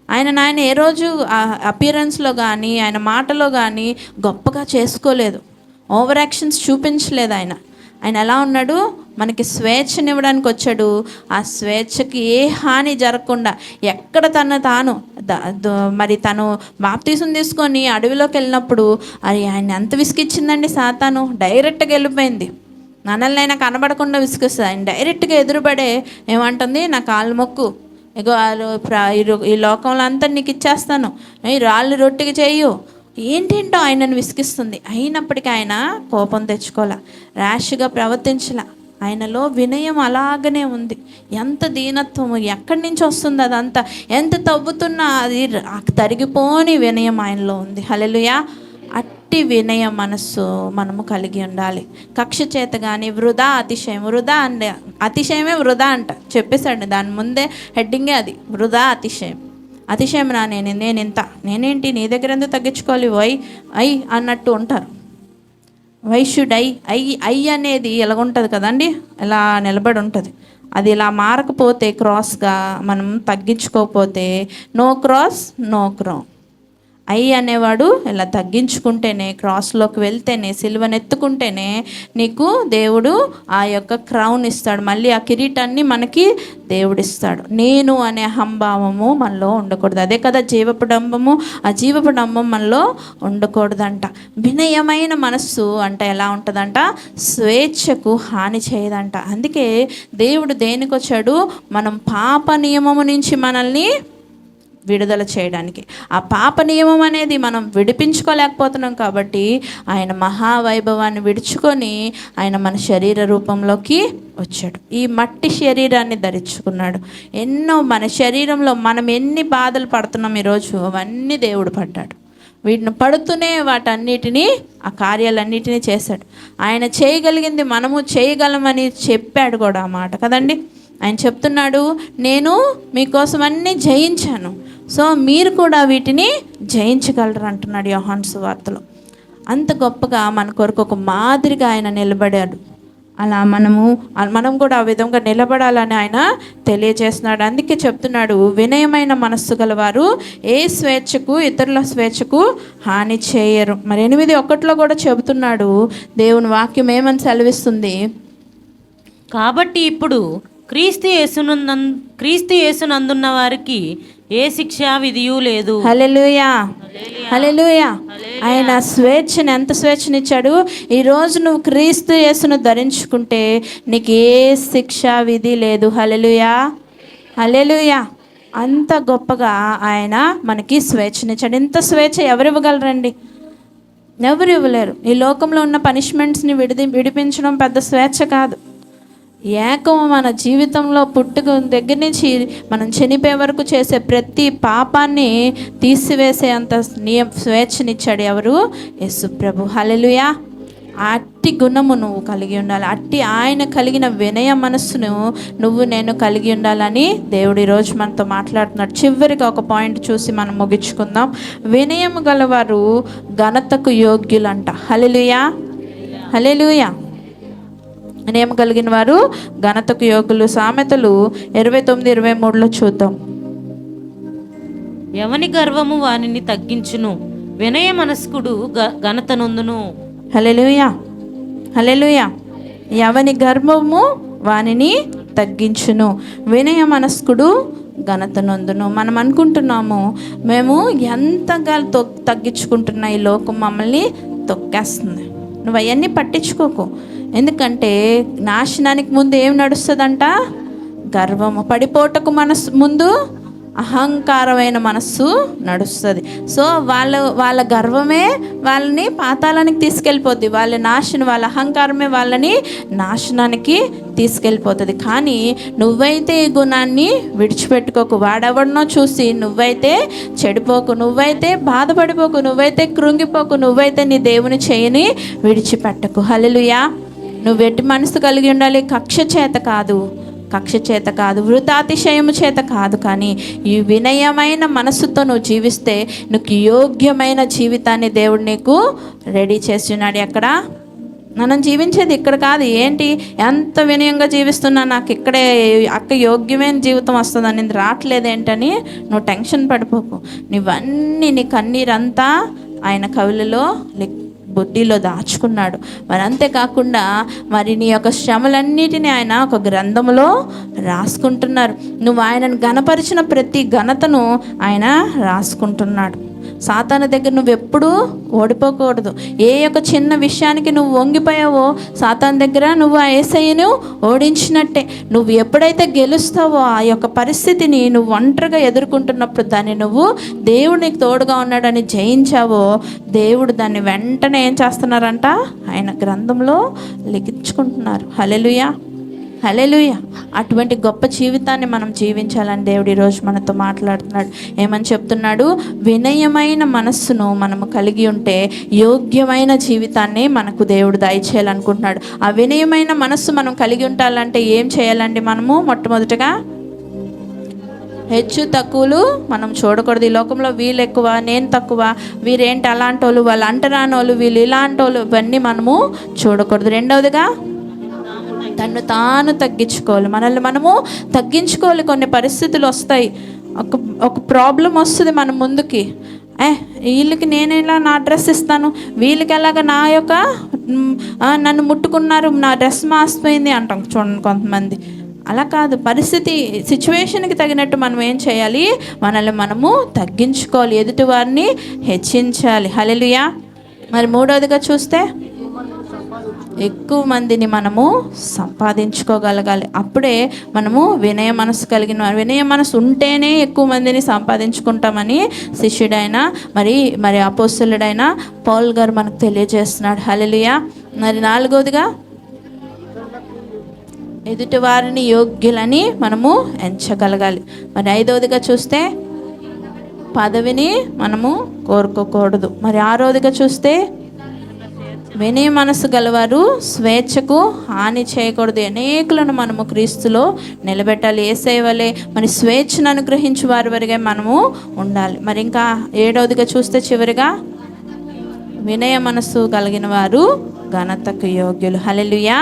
ఆయన ఏ రోజు అపియరెన్స్లో కానీ ఆయన మాటలో కానీ గొప్పగా చేసుకోలేదు, ఓవర్ యాక్షన్స్ చూపించలేదు. ఆయన ఎలా ఉన్నాడు? మనకి స్వేచ్ఛనివ్వడానికి వచ్చాడు. ఆ స్వేచ్ఛకి ఏ హాని జరగకుండా ఎక్కడ తను బాప్తీసం తీసుకొని అడవిలోకి వెళ్ళినప్పుడు ఆయన ఎంత విసిగిచ్చిందండి సాతాను. డైరెక్ట్గా వెళ్ళిపోయింది. మనల్నైనా కనబడకుండా విసిగిస్తుంది. ఆయన డైరెక్ట్గా ఎదురుపడే ఏమంటుంది? నా కాళ్ళు మొక్కు, ఇగో ఈ లోకంలో అంతా నీకు ఇచ్చేస్తాను, ఈ రాళ్ళు రొట్టెకి చేయు, ఏంటేంటో ఆయనను విసిగిస్తుంది. అయినప్పటికీ ఆయన కోపం తెచ్చుకోలే, ర్యాష్గా ప్రవర్తించలే. ఆయనలో వినయం అలాగనే ఉంది. ఎంత దీనత్వము ఎక్కడి నుంచి వస్తుంది? అదంతా ఎంత తవ్వుతున్నా అది తరిగిపోని వినయం ఆయనలో ఉంది. హల్లెలూయా. అట్టి వినయ మనస్సు మనము కలిగి ఉండాలి. కక్ష చేత కానీ వృధా అతిశయం, వృధా అంటే అతిశయమే వృధా అంట చెప్పేశాడు, దాని ముందే హెడ్డింగే అది, వృధా అతిశయం. అతిశయం నా నేను ఇంత, నేనేంటి నీ దగ్గర ఎందుకు తగ్గించుకోవాలి, ఐ అన్నట్టు ఉంటారు. వై షుడ్ ఐ అనేది ఎలాగుంటుంది కదండి, ఇలా నిలబడి ఉంటుంది. అది ఇలా మారకపోతే క్రాస్గా మనం తగ్గించుకోకపోతే no cross no crown. I అనేవాడు ఇలా తగ్గించుకుంటేనే, క్రాస్లోకి వెళ్తేనే, సిలువనెత్తుకుంటేనే నీకు దేవుడు ఆ యొక్క క్రౌన్ ఇస్తాడు, మళ్ళీ ఆ కిరీటాన్ని మనకి దేవుడిస్తాడు. నేను అనే అహంభావము మనలో ఉండకూడదు. అదే కదా జీవపు డంబము. ఆ జీవపు డంబం మనలో ఉండకూడదంట. వినయమైన మనస్సు అంటే ఎలా ఉంటుందంట, స్వేచ్ఛకు హాని చేయదంట. అందుకే దేవుడు దేనికి వచ్చాడు, మనం పాప నియమము నుంచి మనల్ని విడుదల చేయడానికి. ఆ పాప నియమం అనేది మనం విడిపించుకోలేకపోతున్నాం కాబట్టి ఆయన మహావైభవాన్ని విడుచుకొని ఆయన మన శరీర రూపంలోకి వచ్చాడు. ఈ మట్టి శరీరాన్ని ధరించుకున్నాడు. ఎన్నో మన శరీరంలో మనం ఎన్ని బాధలు పడుతున్నాం ఈరోజు, అవన్నీ దేవుడు పడ్డాడు. వీటిని పడుతూనే వాటన్నిటినీ, ఆ కార్యాలన్నిటినీ చేశాడు. ఆయన చేయగలిగింది మనము చేయగలమని చెప్పాడు కూడా ఆ మాట కదండి. ఆయన చెప్తున్నాడు, నేను మీకోసం అన్నీ జయించాను, సో మీరు కూడా వీటిని జయించగలరు అంటున్నాడు యోహాను సువార్తలో. అంత గొప్పగా మన కొరకు ఒక మాదిరిగా ఆయన నిలబడాడు. అలా మనం కూడా ఆ విధంగా నిలబడాలని ఆయన తెలియజేస్తున్నాడు. అందుకే చెప్తున్నాడు, వినయమైన మనస్సు గలవారు ఏ స్వేచ్ఛకు, ఇతరుల స్వేచ్ఛకు హాని చేయరు. మరి 8:1 కూడా చెబుతున్నాడు, దేవుని వాక్యం ఏమని సెలవిస్తుంది, కాబట్టి ఇప్పుడు క్రీస్తు యేసునందున్న వారికి ఏ శిక్షా విధియు లేదు. హల్లెలూయా, హల్లెలూయా. ఆయన స్వేచ్ఛని, ఎంత స్వేచ్ఛనిచ్చాడు. ఈరోజు నువ్వు క్రీస్తు యేసును ధరించుకుంటే నీకు ఏ శిక్షా విధి లేదు. హల్లెలూయా, హల్లెలూయా. అంత గొప్పగా ఆయన మనకి స్వేచ్ఛనిచ్చాడు. ఇంత స్వేచ్ఛ ఎవరు ఇవ్వగలరండి? ఎవరు ఇవ్వలేరు. ఈ లోకంలో ఉన్న పనిష్మెంట్స్ని విడిపించడం పెద్ద స్వేచ్ఛ కాదు. ఏకం మన జీవితంలో పుట్టుక దగ్గర నుంచి మనం చనిపోయే వరకు చేసే ప్రతి పాపాన్ని తీసివేసే అంత స్వేచ్ఛనిచ్చాడు ఎవరు? యేసు ప్రభు. హల్లెలూయా. అట్టి గుణము నువ్వు కలిగి ఉండాలి. అట్టి ఆయన కలిగిన వినయ మనస్సును నేను కలిగి ఉండాలని దేవుడు ఈరోజు మనతో మాట్లాడుతున్నాడు. చివరిగా ఒక పాయింట్ చూసి మనం ముగించుకుందాం. వినయము గలవారు ఘనతకు యోగ్యులంట. హల్లెలూయా, హల్లెలూయా. వినయం కలిగిన వారు ఘనతకు యోగులు. సామెతలు 29:23 చూద్దాం. ఎవని గర్వము వానిని తగ్గించును, వినయ మనస్కుడు ఘనత నొందును. హల్లెలూయా, హల్లెలూయా. ఎవని గర్వము వానిని తగ్గించును, వినయ మనస్కుడు ఘనత నొందును. మనం అనుకుంటున్నాము మేము ఎంతగా తగ్గించుకుంటున్నా ఈ లోకం మమ్మల్ని తొక్కేస్తుంది. నువ్వు అవన్నీ పట్టించుకోకు. ఎందుకంటే నాశనానికి ముందు ఏం నడుస్తుందంట? గర్వము. పడిపోటకు ముందు అహంకారమైన మనస్సు నడుస్తుంది. సో వాళ్ళ గర్వమే వాళ్ళని పాతాళానికి తీసుకెళ్ళిపోద్ది. వాళ్ళ అహంకారమే వాళ్ళని నాశనానికి తీసుకెళ్ళిపోతుంది. కానీ నువ్వైతే ఈ గుణాన్ని విడిచిపెట్టుకోకు. వాడెవడనో చూసి నువ్వైతే చెడిపోకు, నువ్వైతే బాధపడిపోకు, నువ్వైతే కృంగిపోకు, నువ్వైతే నీ దేవుని చేయని విడిచిపెట్టకు. హల్లెలూయా. నువ్వు ఎట్టి మనసు కలిగి ఉండాలి. కక్ష చేత కాదు, వృతాతిశయము చేత కాదు, కానీ ఈ వినయమైన మనసుతో నువ్వు జీవిస్తే నీకు యోగ్యమైన జీవితాన్ని దేవుడు నీకు రెడీ చేస్తున్నాడు. ఎక్కడ మనం జీవించేది ఇక్కడ కాదు. ఏంటి ఎంత వినయంగా జీవిస్తున్నా నాకు ఇక్కడే యోగ్యమైన జీవితం వస్తుందని రావట్లేదేంటని నువ్వు టెన్షన్ పడిపోకు. నీ కన్నీరంతా ఆయన కవులలో బుద్ధిలో దాచుకున్నాడు. మరి అంతేకాకుండా మరి నీ యొక్క శ్రమలన్నిటినీ ఆయన ఒక గ్రంథంలో రాసుకుంటున్నారు. నువ్వు ఆయనను ఘనపరిచిన ప్రతి ఘనతను ఆయన రాసుకుంటున్నాడు. సాతాను దగ్గర నువ్వు ఎప్పుడూ ఓడిపోకూడదు. ఏ యొక్క చిన్న విషయానికి నువ్వు వంగిపోయావో సాతాను దగ్గర నువ్వు ఆ యేసయ్యను ఓడించినట్టే. నువ్వు ఎప్పుడైతే గెలుస్తావో ఆ యొక్క పరిస్థితిని నువ్వు ఒంటరిగా ఎదుర్కొంటున్నప్పుడు దాన్ని నువ్వు దేవుడు నీకు తోడుగా ఉన్నాడని జయించావో దేవుడు దాన్ని వెంటనే ఏం చేస్తున్నారంట? ఆయన గ్రంథంలో లిఖించుకుంటున్నారు. హల్లెలూయా, హల్లెలూయా. అటువంటి గొప్ప జీవితాన్ని మనం జీవించాలని దేవుడు ఈరోజు మనతో మాట్లాడుతున్నాడు. ఏమని చెప్తున్నాడు? వినయమైన మనస్సును మనము కలిగి ఉంటే యోగ్యమైన జీవితాన్ని మనకు దేవుడు దయచేయాలనుకుంటున్నాడు. ఆ వినయమైన మనస్సు మనం కలిగి ఉండాలంటే ఏం చేయాలండి? మనము మొట్టమొదటిగా హెచ్చు తక్కువలు మనం చూడకూడదు. ఈ లోకంలో వీళ్ళు ఎక్కువ, నేను తక్కువ, వీరేంటి అలాంటి వాళ్ళు, వాళ్ళు అంటరాని వాళ్ళు, వీళ్ళు ఇలాంటి వాళ్ళు, ఇవన్నీ మనము చూడకూడదు. రెండవదిగా తను తాను తగ్గించుకోవాలి. మనల్ని మనము తగ్గించుకోవాలి. కొన్ని పరిస్థితులు వస్తాయి, ఒక ప్రాబ్లం వస్తుంది మన ముందుకి. వీళ్ళకి నేను ఇలా నా డ్రెస్ ఇస్తాను, వీళ్ళకి ఎలాగ నా యొక్క నన్ను ముట్టుకున్నారు, నా డ్రెస్ మాసిపోయింది అంటాం చూడండి కొంతమంది. అలా కాదు, పరిస్థితి సిచ్యువేషన్కి తగినట్టు మనం ఏం చేయాలి? మనల్ని మనము తగ్గించుకోవాలి, ఎదుటి వారిని హెచ్చించాలి. హల్లెలూయా. మరి మూడవదిగా చూస్తే ఎక్కువ మందిని మనము సంపాదించుకోగలగాలి. అప్పుడే మనము వినయ మనసు కలిగిన, వినయ మనసు ఉంటేనే ఎక్కువ మందిని సంపాదించుకుంటామని శిష్యుడైన మరి అపోస్తలుడైన పౌలు గారు మనకు తెలియజేస్తున్నాడు. హల్లెలూయా. మరి నాలుగవదిగా ఎదుటి వారిని యోగ్యులని మనము ఎంచగలగాలి. మరి ఐదవదిగా చూస్తే పదవిని మనము కోరుకోకూడదు. మరి ఆరవదిగా చూస్తే వినయ మనసు గలవారు స్వేచ్ఛకు హాని చేయకూడదు. అనేకులను మనము క్రీస్తులో నిలబెట్టాలి. యేసయ్య వలె మరి స్వేచ్ఛను అనుగ్రహించే వారి వరకే మనము ఉండాలి. మరి ఇంకా ఏడవదిగా చూస్తే చివరిగా వినయ మనసు కలిగిన వారు ఘనతకు యోగ్యులు. హల్లెలూయా.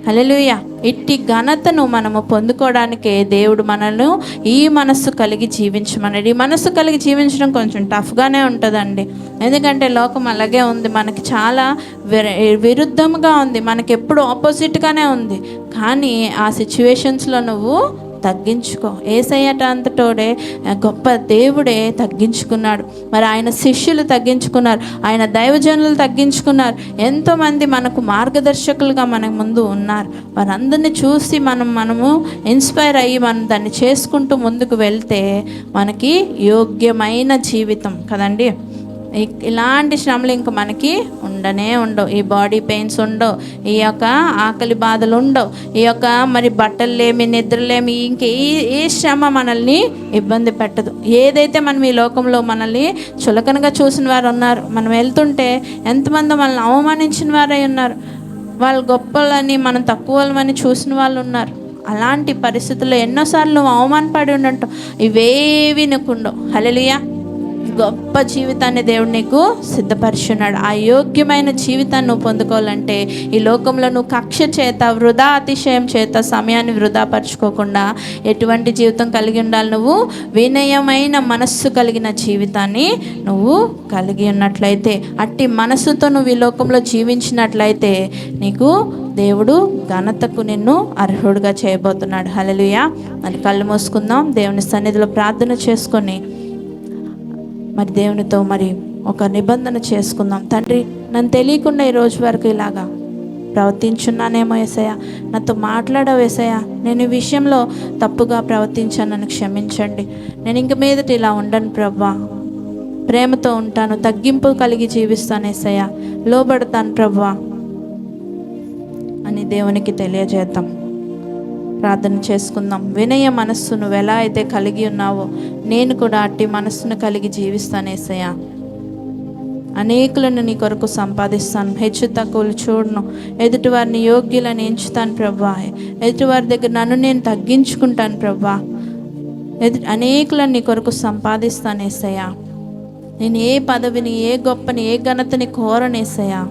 హల్లెలూయా. ఇట్టి ఘనతను మనము పొందుకోవడానికే దేవుడు మనల్ని ఈ మనస్సు కలిగి జీవించమన్నాడు. ఈ మనస్సు కలిగి జీవించడం కొంచెం టఫ్గానే ఉంటుందండి. ఎందుకంటే లోకం అలాగే ఉంది, మనకి చాలా విరుద్ధంగా ఉంది, మనకి ఎప్పుడు ఆపోజిట్గానే ఉంది. కానీ ఆ సిచ్యువేషన్స్లో నువ్వు తగ్గించుకో. యేసయ్య అంతటోడే గొప్ప దేవుడే తగ్గించుకున్నాడు. మరి ఆయన శిష్యులు తగ్గించుకున్నారు, ఆయన దైవజనులు తగ్గించుకున్నారు. ఎంతోమంది మనకు మార్గదర్శకులుగా మన ముందు ఉన్నారు. వారందరినీ చూసి మనము ఇన్స్పైర్ అయ్యి మనం దాన్ని చేసుకుంటూ ముందుకు వెళ్తే మనకి యోగ్యమైన జీవితం కదండి. ఇలాంటి శ్రమలు ఇంక మనకి ఉండవు. ఈ బాడీ పెయిన్స్ ఉండవు, ఈ యొక్క ఆకలి బాధలు ఉండవు, ఈ యొక్క మరి బట్టలేమి, నిద్రలేమి, ఇంక ఏ శ్రమ మనల్ని ఇబ్బంది పెట్టదు. ఏదైతే మనం ఈ లోకంలో మనల్ని చులకనగా చూసిన వారు ఉన్నారు, మనం వెళ్తుంటే ఎంతమంది మనల్ని అవమానించిన వారై ఉన్నారు, వాళ్ళు గొప్పలని మనం తక్కువని చూసిన వాళ్ళు ఉన్నారు. అలాంటి పరిస్థితుల్లో ఎన్నోసార్లు నువ్వు అవమానపడి ఉండటం, ఇవేవి నీకుండవు. హల్లెలూయా. గొప్ప జీవితాన్ని దేవుడు నీకు సిద్ధపరుచున్నాడు. ఆ యోగ్యమైన జీవితాన్ని నువ్వు పొందుకోవాలంటే ఈ లోకంలో నువ్వు కక్ష చేత, వృధా అతిశయం చేత సమయాన్ని వృధా పరుచుకోకుండా ఎటువంటి జీవితం కలిగి ఉండాలి? నువ్వు వినయమైన మనస్సు కలిగిన జీవితాన్ని నువ్వు కలిగి ఉన్నట్లయితే, అట్టి మనస్సుతో నువ్వు ఈ లోకంలో జీవించినట్లయితే నీకు దేవుడు ఘనతకు నిన్ను అర్హుడుగా చేయబోతున్నాడు. హల్లెలూయా. మరి కళ్ళు మూసుకుందాం, దేవుని సన్నిధిలో ప్రార్థన చేసుకొని మరి దేవునితో మరి ఒక నిబంధన చేసుకుందాం. తండ్రి, నన్ను తెలియకుండా ఈ రోజు వరకు ఇలాగా ప్రవర్తించున్నానేమో యేసయ్య, నాతో మాట్లాడవు యేసయ్య, నేను ఈ విషయంలో తప్పుగా ప్రవర్తించాను, నన్ను క్షమించండి. నేను ఇంక మీదట ఇలా ఉండను ప్రభువా, ప్రేమతో ఉంటాను, తగ్గింపు కలిగి జీవిస్తాను యేసయ్య, లోబడతాను ప్రభువా అని దేవునికి తెలియజేద్దాం. ప్రార్థన చేసుకుందాం. వినయ మనస్సు నువ్వు ఎలా అయితే కలిగి ఉన్నావో నేను కూడా అట్టి మనస్సును కలిగి జీవిస్తాను యేసయ్య. అనేకులను నీ కొరకు సంపాదిస్తాను, హెచ్చు తక్కువలు చూడను, ఎదుటివారిని యోగ్యులను ఎంచుతాను ప్రభువా, ఎదుటివారి దగ్గర నన్ను నేను తగ్గించుకుంటాను ప్రభువా, అనేకులను నీ కొరకు సంపాదిస్తాను యేసయ్య. నేను ఏ పదవిని, ఏ గొప్పని, ఏ ఘనతని కోరను యేసయ్య.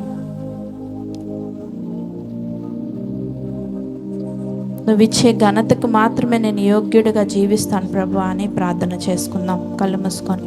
నువ్వు ఇచ్చే ఘనతకు మాత్రమే నేను యోగ్యుడిగా జీవిస్తాను ప్రభువా అని ప్రార్థన చేసుకుందాం. కళ్ళు మూసుకొని